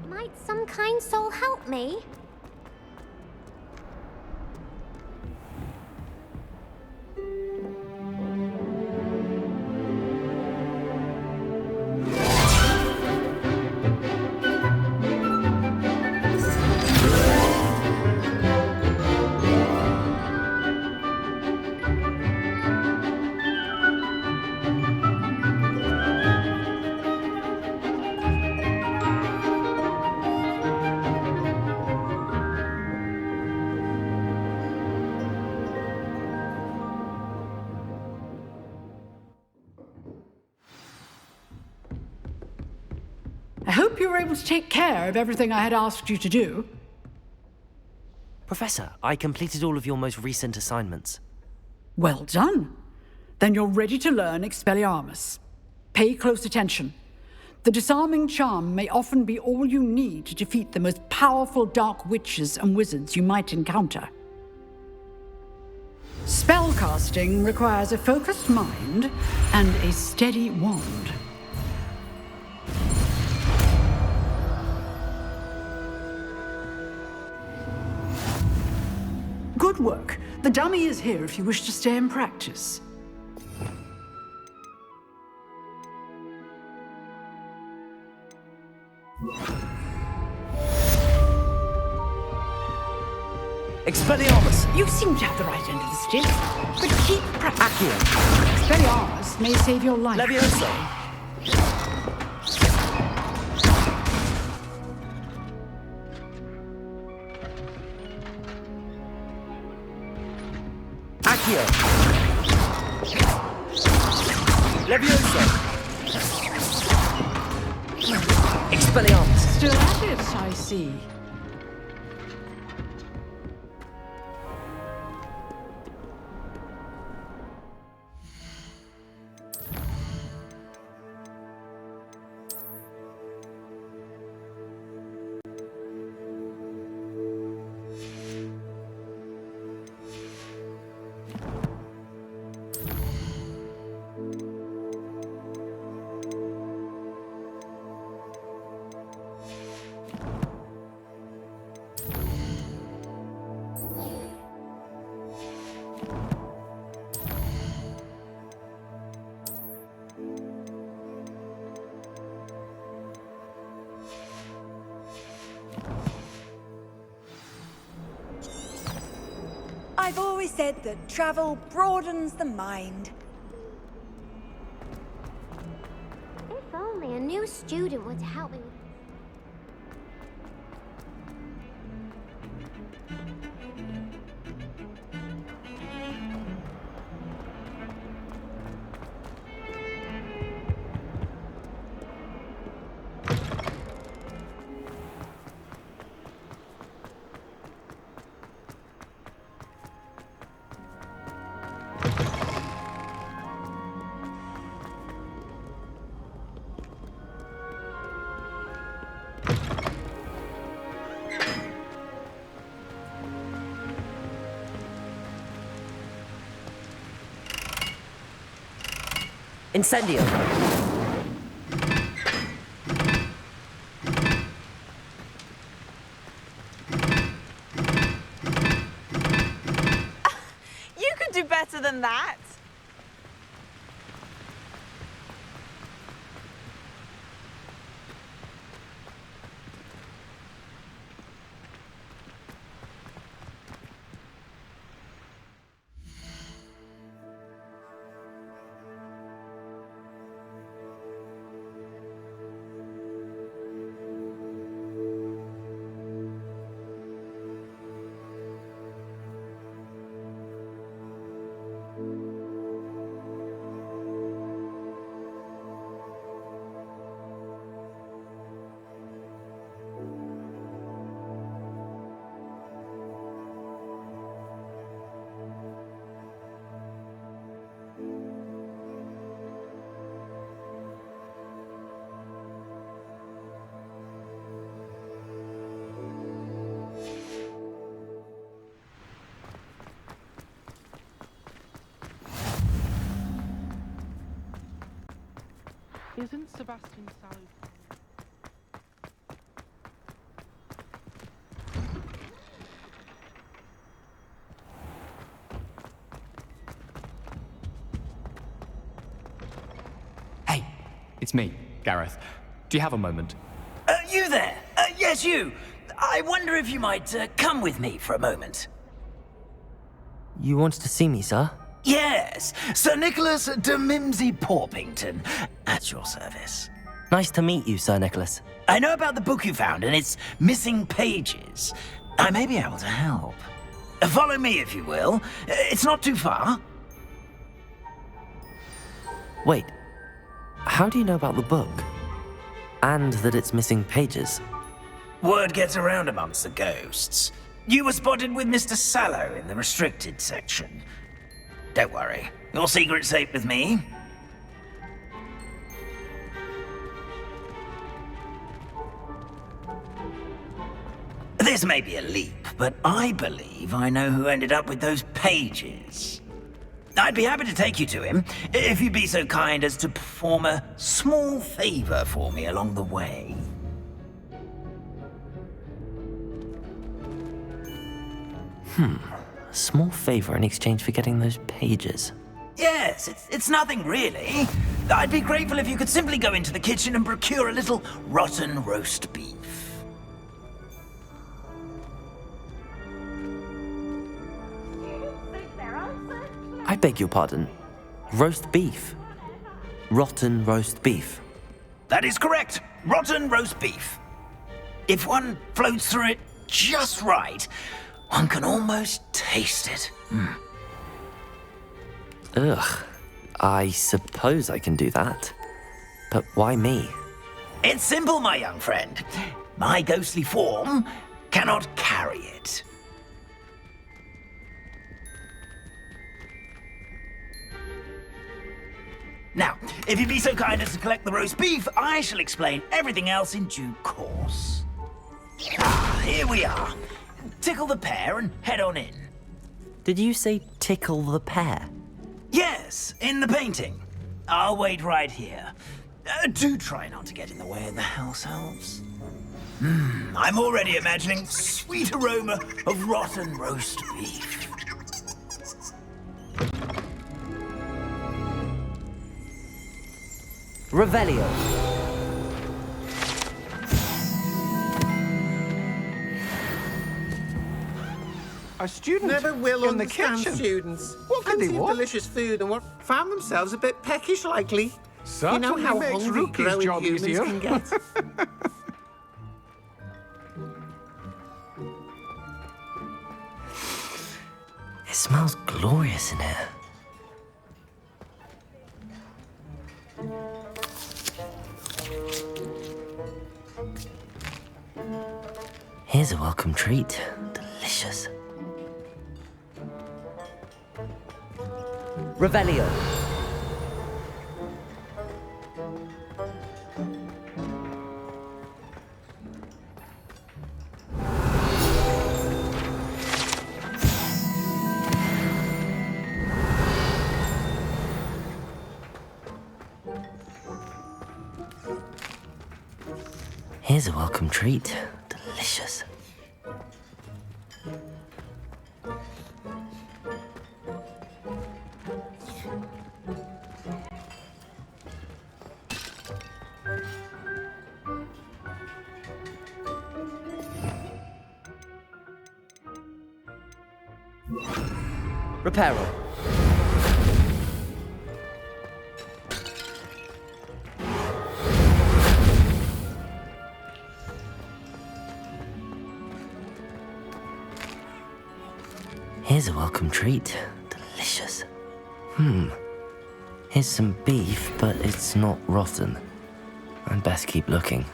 Might some kind soul help me? hope you were able to take care of everything I had asked you to do. Professor, I completed all of your most recent assignments. Well done. Then you're ready to learn Expelliarmus. Pay close attention. The disarming charm may often be all you need to defeat the most powerful dark witches and wizards you might encounter. Spellcasting requires a focused mind and a steady wand. Good work. The dummy is here if you wish to stay and practice. Expelliarmus! You seem to have the right end of the stick, but keep practicing. Expelliarmus may save your life. Leviosa! Accio! Leviosa! Expelliarmus! Still at it, I see. I've always said that travel broadens the mind. If only a new student were to help me with... Incendio! You could do better than that. Isn't Sebastian Sallow... Hey, it's me, Gareth. Do you have a moment? You there? Yes, you. I wonder if you might come with me for a moment. You wanted to see me, sir? Yes, Sir Nicholas de Mimsy Porpington, at your service. Nice to meet you, Sir Nicholas. I know about the book you found and its missing pages. I may be able to help. Follow me, if you will. It's not too far. Wait, how do you know about the book? And that it's missing pages. Word gets around amongst the ghosts. You were spotted with Mr. Sallow in the restricted section. Don't worry, your secret's safe with me. This may be a leap, but I believe I know who ended up with those pages. I'd be happy to take you to him, if you'd be so kind as to perform a small favor for me along the way. A small favor in exchange for getting those pages. Yes, it's nothing really. I'd be grateful if you could simply go into the kitchen and procure a little rotten roast beef. I beg your pardon. Roast beef. Rotten roast beef. That is correct. Rotten roast beef. If one floats through it just right, one can almost taste it. Ugh. I suppose I can do that. But why me? It's simple, my young friend. My ghostly form cannot carry it. Now, if you'd be so kind as to collect the roast beef, I shall explain everything else in due course. Here we are. Tickle the pear and head on in. Did you say tickle the pear? Yes, in the painting. I'll wait right here. Do try not to get in the way of the house elves. I'm already imagining sweet aroma of rotten roast beef. Revelio. A student Never will in the understand kitchen. students. What can they Fancy want? delicious food and what found themselves a bit peckish likely. Certainly you know how makes hungry Rookie's growing job humans easier. can get. It smells glorious in here. Here's a welcome treat. Delicious. Revelio. Here's a welcome treat. Delicious. Reparo. Here's a welcome treat. Delicious. Here's some beef, but it's not rotten. I'd best keep looking.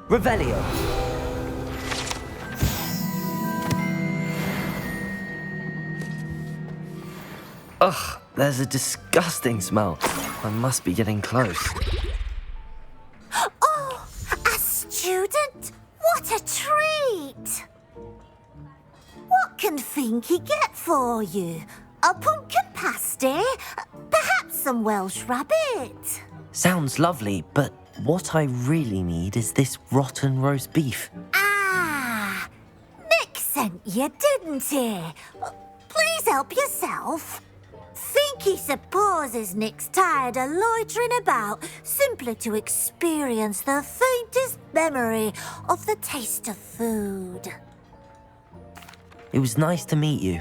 Revelio. Ugh, there's a disgusting smell. I must be getting close. Oh, a student? What a treat! What can Finky get for you? A pumpkin pasty? Perhaps some Welsh rabbit? Sounds lovely, but what I really need is this rotten roast beef. Ah, makes sent you, didn't he? Please help yourself. Think he supposes Nick's tired of loitering about simply to experience the faintest memory of the taste of food. It was nice to meet you.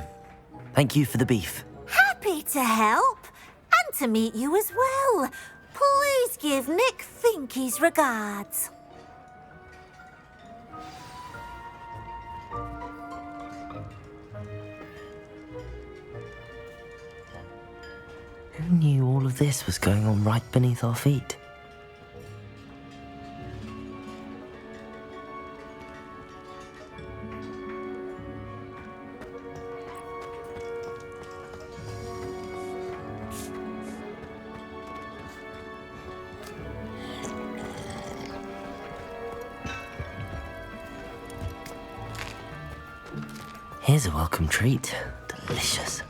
Thank you for the beef. Happy to help, and to meet you as well. Please give Nick Finky's regards. Who knew all of this was going on right beneath our feet? Here's a welcome treat. Delicious.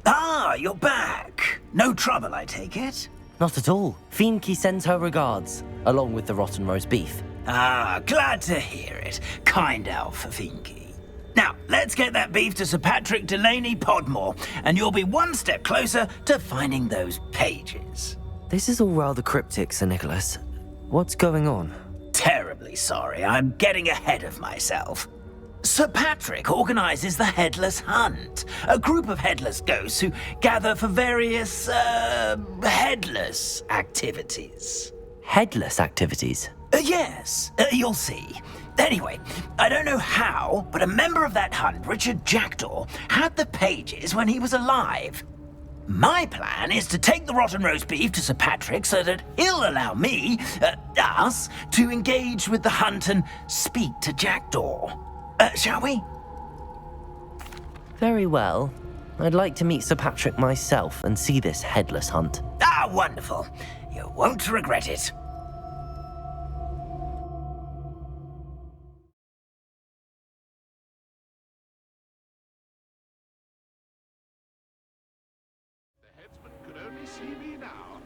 Ah, you're back. No trouble, I take it? Not at all. Fienke sends her regards, along with the rotten roast beef. Ah, glad to hear it. Kind elf, Finky. Now, let's get that beef to Sir Patrick Delaney Podmore, and you'll be one step closer to finding those pages. This is all rather cryptic, Sir Nicholas. What's going on? Terribly sorry, I'm getting ahead of myself. Sir Patrick organises the Headless Hunt, a group of headless ghosts who gather for various, headless activities. Headless activities? Yes, you'll see. Anyway, I don't know how, but a member of that hunt, Richard Jackdaw, had the pages when he was alive. My plan is to take the rotten roast beef to Sir Patrick so that he'll allow me, us, to engage with the hunt and speak to Jackdaw. Shall we? Very well. I'd like to meet Sir Patrick myself and see this headless hunt. Ah, wonderful. You won't regret it. Could only see me now.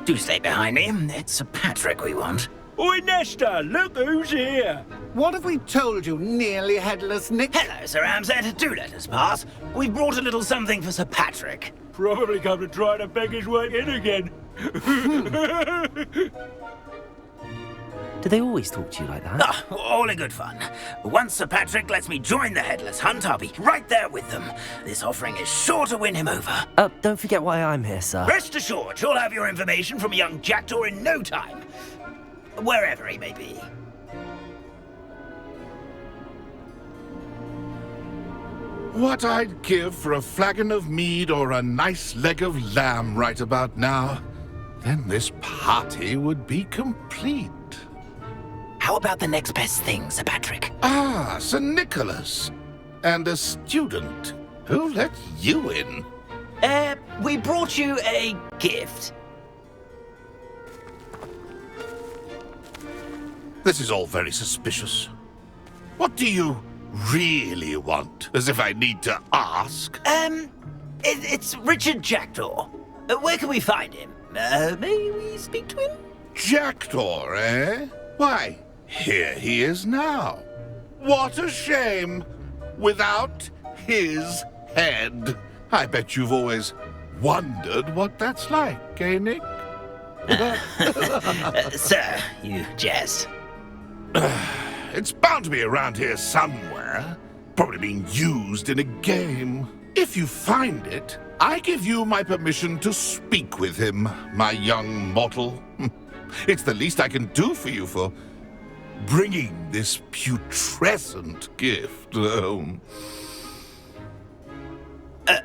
Do stay behind me. It's Sir Patrick we want. Oi, Nesta, look who's here. What have we told you, nearly headless Nick? Hello, Sir Ramsed. Do let us pass. We've brought a little something for Sir Patrick. Probably come to try to beg his way in again. Do they always talk to you like that? Ah, all in good fun. Once Sir Patrick lets me join the Headless Hunt, I'll be right there with them. This offering is sure to win him over. Don't forget why I'm here, sir. Rest assured, you'll have your information from young Jackdaw in no time. Wherever he may be. What I'd give for a flagon of mead or a nice leg of lamb right about now. Then this party would be complete. How about the next best thing, Sir Patrick? Ah, Sir Nicholas. And a student. Who let you in? We brought you a gift. This is all very suspicious. What do you really want? As if I need to ask. It's Richard Jackdaw. Where can we find him? May we speak to him? Jackdaw, eh? Why, here he is now. What a shame. Without his head. I bet you've always wondered what that's like, eh, Nick? Sir, you jest. It's bound to be around here somewhere. Probably being used in a game. If you find it, I give you my permission to speak with him, my young mortal. It's the least I can do for you for bringing this putrescent gift home.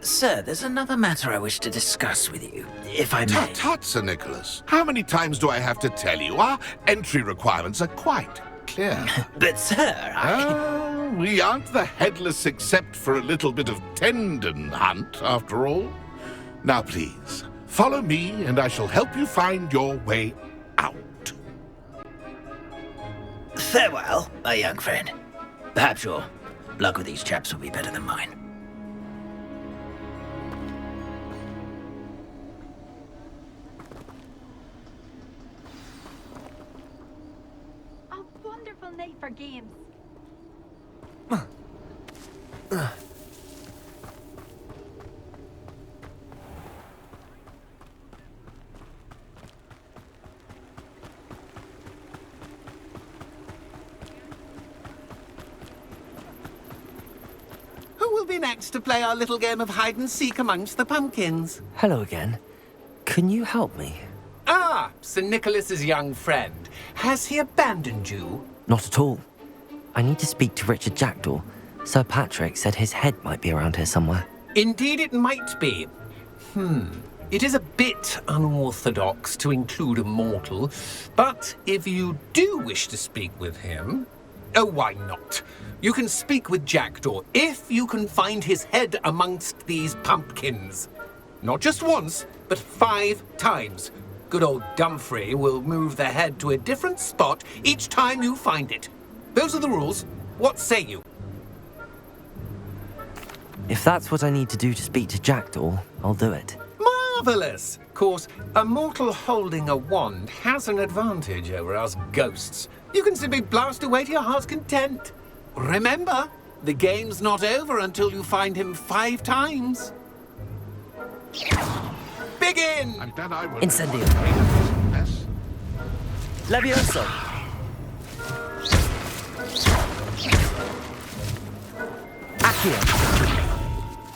Sir, there's another matter I wish to discuss with you, if I may. Tut, tut, Sir Nicholas. How many times do I have to tell you? Our entry requirements are quite clear. But, sir, we aren't the headless except for a little bit of tendon hunt, after all. Now, please, follow me, and I shall help you find your way out. Farewell, my young friend. Perhaps your luck with these chaps will be better than mine. our games. Who will be next to play our little game of hide and seek amongst the pumpkins? Hello again. Can you help me? Ah, Sir Nicholas's young friend. Has he abandoned you? Not at all. I need to speak to Richard Jackdaw. Sir Patrick said his head might be around here somewhere. Indeed it might be. It is a bit unorthodox to include a mortal, but if you do wish to speak with him... Oh, why not? You can speak with Jackdaw if you can find his head amongst these pumpkins. Not just once, but 5 times. Good old Dumfrey will move the head to a different spot each time you find it. Those are the rules. What say you? If that's what I need to do to speak to Jackdaw, I'll do it. Marvellous! Of course, a mortal holding a wand has an advantage over us ghosts. You can simply blast away to your heart's content. Remember, the game's not over until you find him 5 times. Begin! I'm glad I will. Incendio. Yes. Levioso. Accio.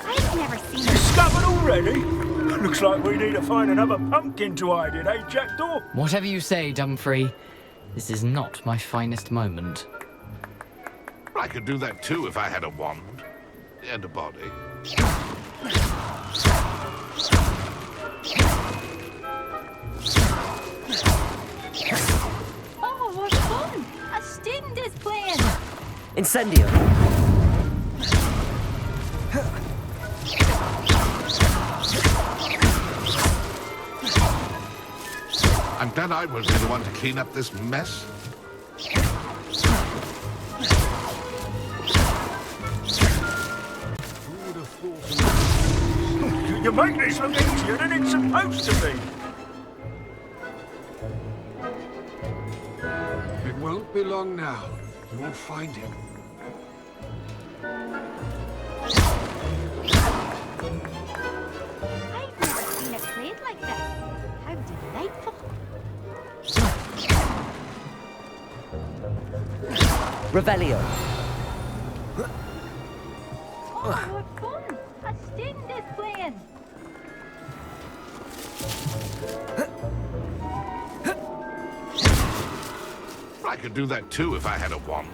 I've never seen Discovered already? Looks like we need to find another pumpkin to hide in, eh, Jackdaw? Whatever you say, Dumfrey. This is not my finest moment. I could do that too if I had a wand and a body. Oh, what fun! A student is playing! Incendio. I'm glad I will be the one to clean up this mess. You make this look easier than it's supposed to be. It won't be long now. You will find him. I've never seen it played like this. How delightful. Revelio. Oh, what fun! A student is playing! I could do that too if I had a wand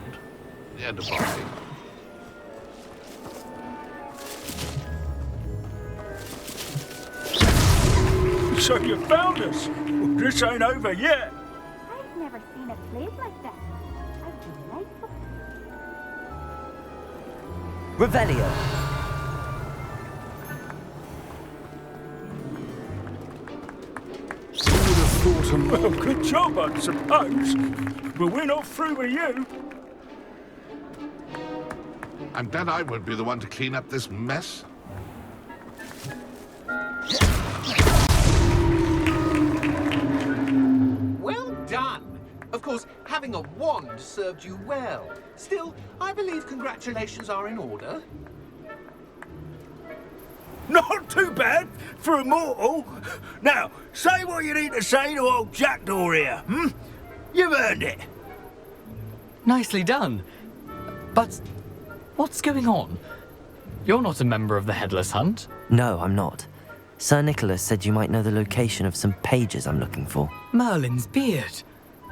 and a body. So you found us. Well, this ain't over yet. I've never seen it played like this. How delightful. Revelio. Well, good job, I suppose. But we're not through with you. I'm glad I won't be the one to clean up this mess. Well done! Of course, having a wand served you well. Still, I believe congratulations are in order. Not too bad for a mortal. Now, say what you need to say to old Jackdaw here, You've earned it. Nicely done. But what's going on? You're not a member of the Headless Hunt. No, I'm not. Sir Nicholas said you might know the location of some pages I'm looking for. Merlin's beard.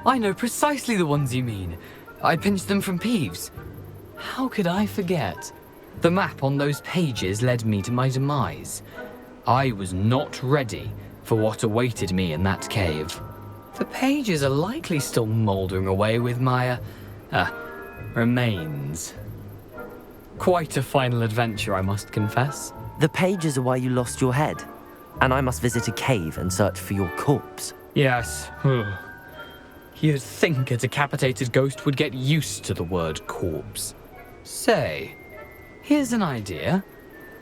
I know precisely the ones you mean. I pinched them from Peeves. How could I forget? The map on those pages led me to my demise. I was not ready for what awaited me in that cave. The pages are likely still mouldering away with my, remains. Quite a final adventure, I must confess. The pages are why you lost your head, and I must visit a cave and search for your corpse. Yes. You'd think a decapitated ghost would get used to the word corpse. Say, here's an idea.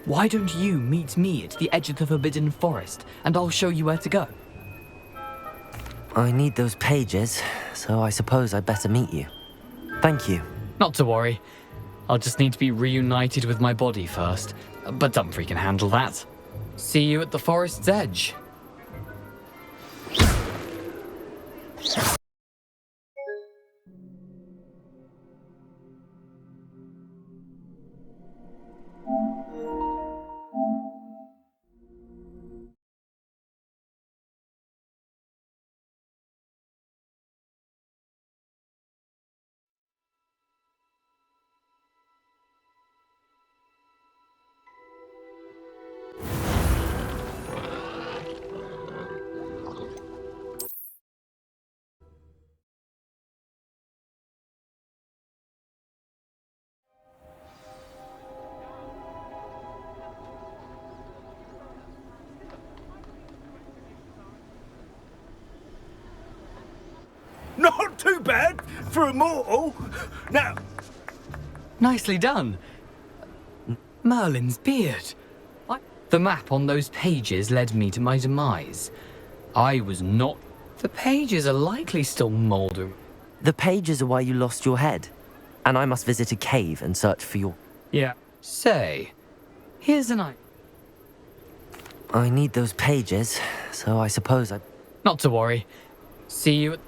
Why don't you meet me at the edge of the Forbidden Forest, and I'll show you where to go? I need those pages, so I suppose I'd better meet you. Thank you. Not to worry. I'll just need to be reunited with my body first. But Dumfries can handle that. See you at the forest's edge. Not too bad for a mortal. Now, Nicely done. Merlin's beard. The map on those pages led me to my demise. I was not... The pages are likely still mouldering. The pages are why you lost your head. And I must visit a cave and search for your... Yeah. Say, here's an idea. I need those pages, so I suppose I... Not to worry. See you at...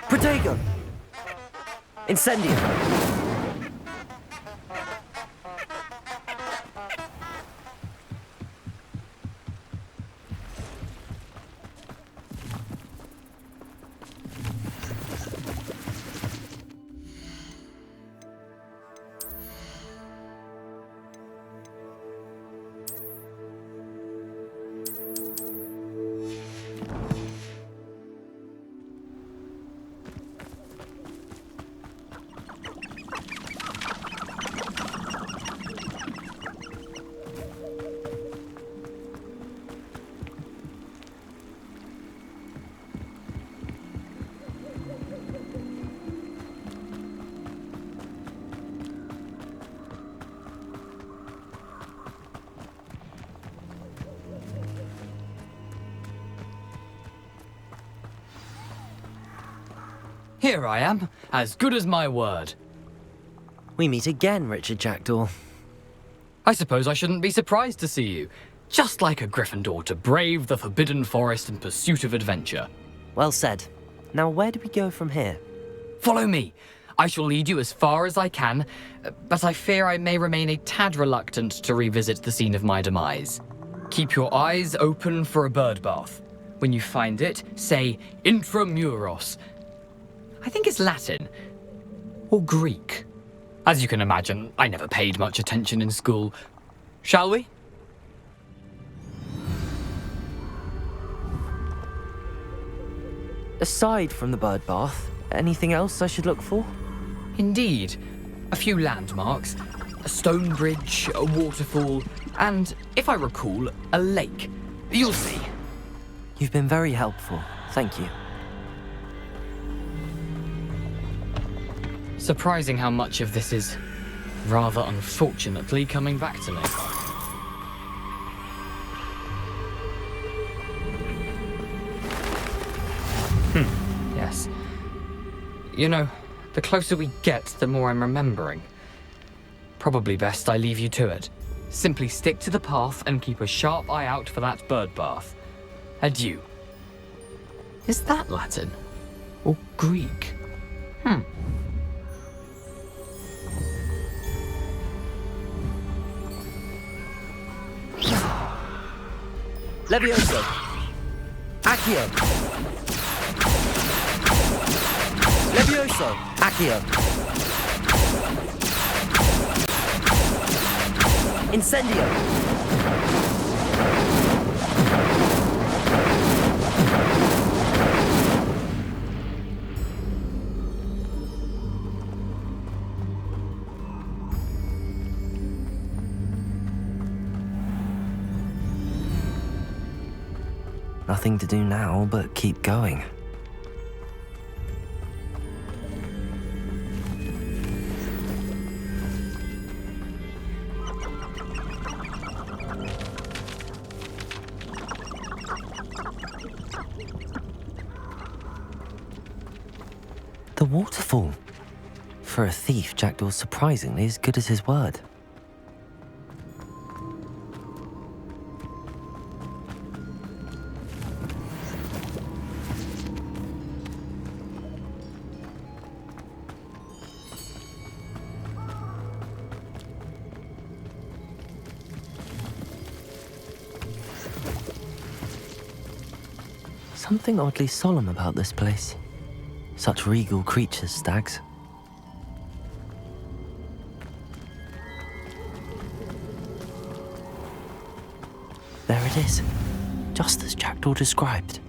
Protego! Incendio! Here I am, as good as my word. We meet again, Richard Jackdaw. I suppose I shouldn't be surprised to see you. Just like a Gryffindor to brave the Forbidden Forest in pursuit of adventure. Well said. Now where do we go from here? Follow me. I shall lead you as far as I can, but I fear I may remain a tad reluctant to revisit the scene of my demise. Keep your eyes open for a bird bath. When you find it, say Intramuros. I think it's Latin. Or Greek. As you can imagine, I never paid much attention in school. Shall we? Aside from the bird bath, anything else I should look for? Indeed. A few landmarks, a stone bridge, a waterfall, and, if I recall, a lake. You'll see. You've been very helpful. Thank you. Surprising how much of this is, rather unfortunately, coming back to me. Yes. You know, the closer we get, the more I'm remembering. Probably best I leave you to it. Simply stick to the path and keep a sharp eye out for that bird bath. Adieu. Is that Latin? Or Greek? Levioso! Accio! Levioso! Accio! Incendio! Nothing to do now but keep going. The waterfall. For a thief, Jackdaw's surprisingly as good as his word. Something oddly solemn about this place. Such regal creatures, stags. There it is, just as Jackdaw described.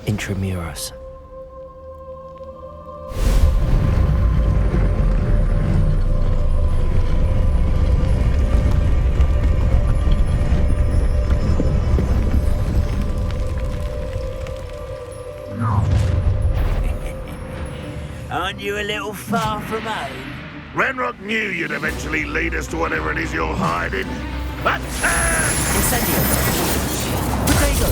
Intramuros. Aren't you a little far from home? Ranrock knew you'd eventually lead us to whatever it is you're hiding. Incendio! Potato!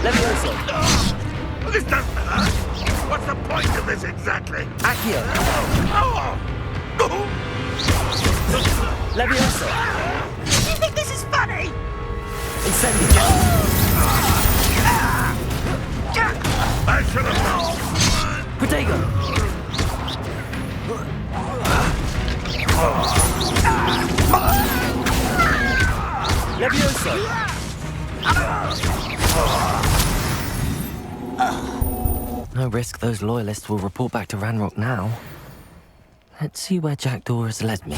Levioso! This doesn't hurt. What's the point of this exactly? Accio! Levioso! You think this is funny? Incendio! I should have known. Potato! Levioso! No risk those loyalists will report back to Ranrock now. Let's see where Jackdaw has led me.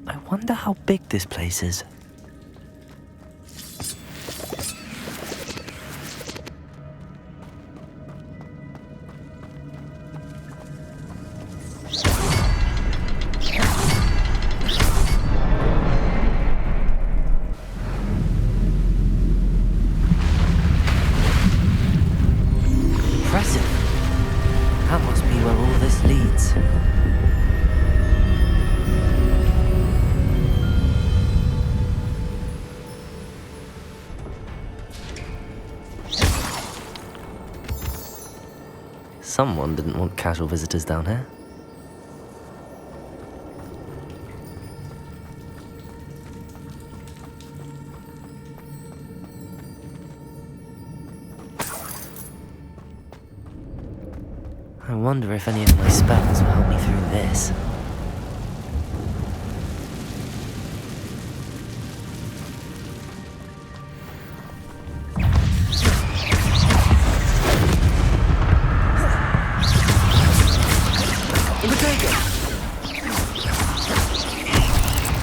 I wonder how big this place is. Impressive. That must be where all this leads. Someone didn't want casual visitors down here. I wonder if any of my spells will help me through this.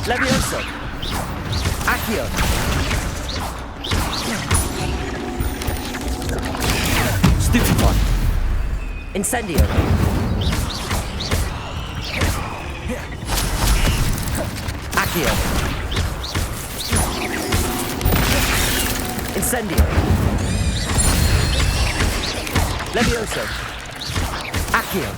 Levioso! Accio! Stupefy! Incendio! Accio! Incendio! Levioso! Accio!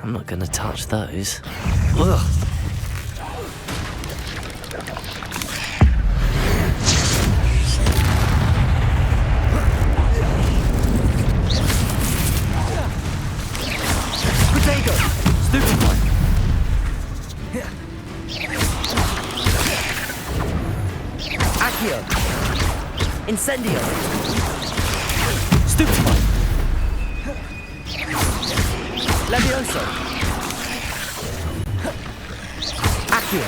I'm not gonna touch those. Ugh. Potato! Stupefy! Accio! Incendio! Stupefy! Levioso! Accio!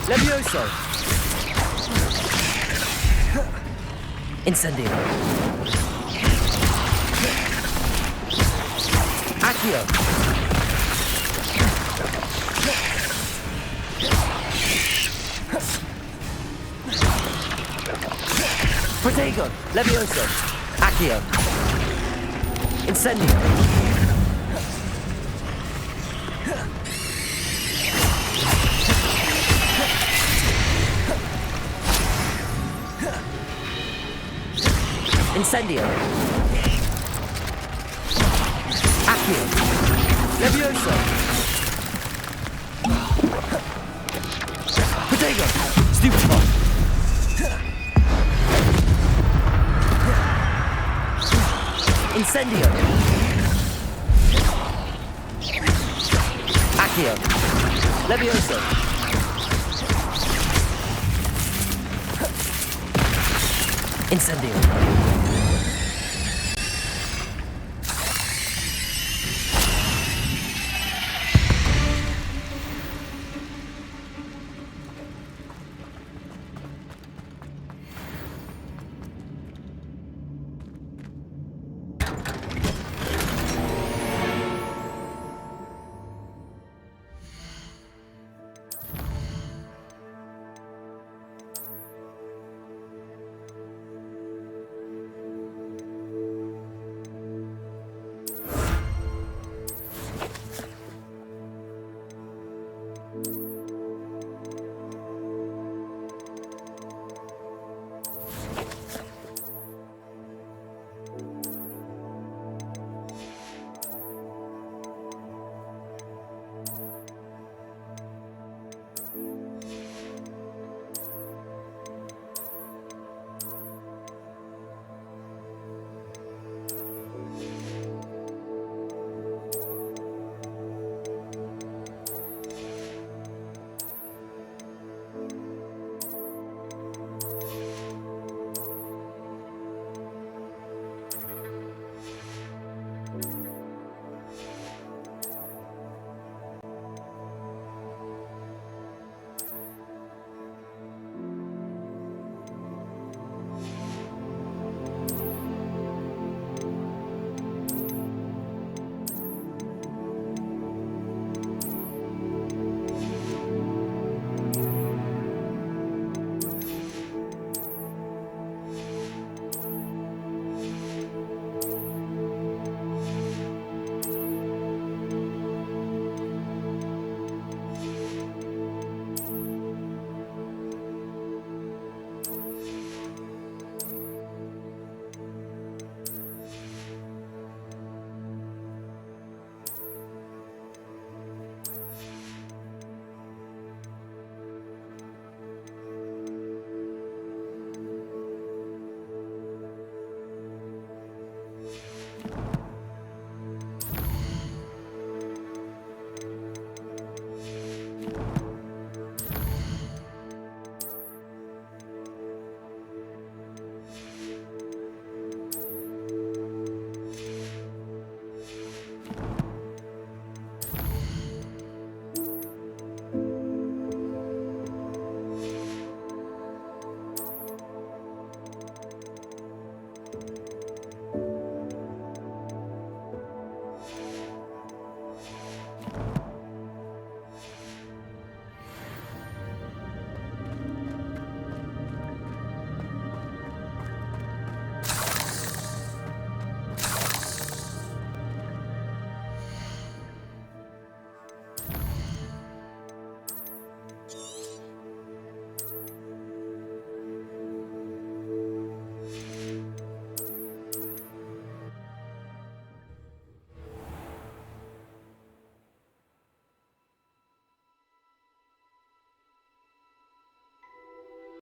Levioso! Incendio! Accio! Protego! Levioso! Accio! Incendio! Incendio! Accio! Levioso! Protego! Stupefy! Incendio! Accio! Levioso! Incendio!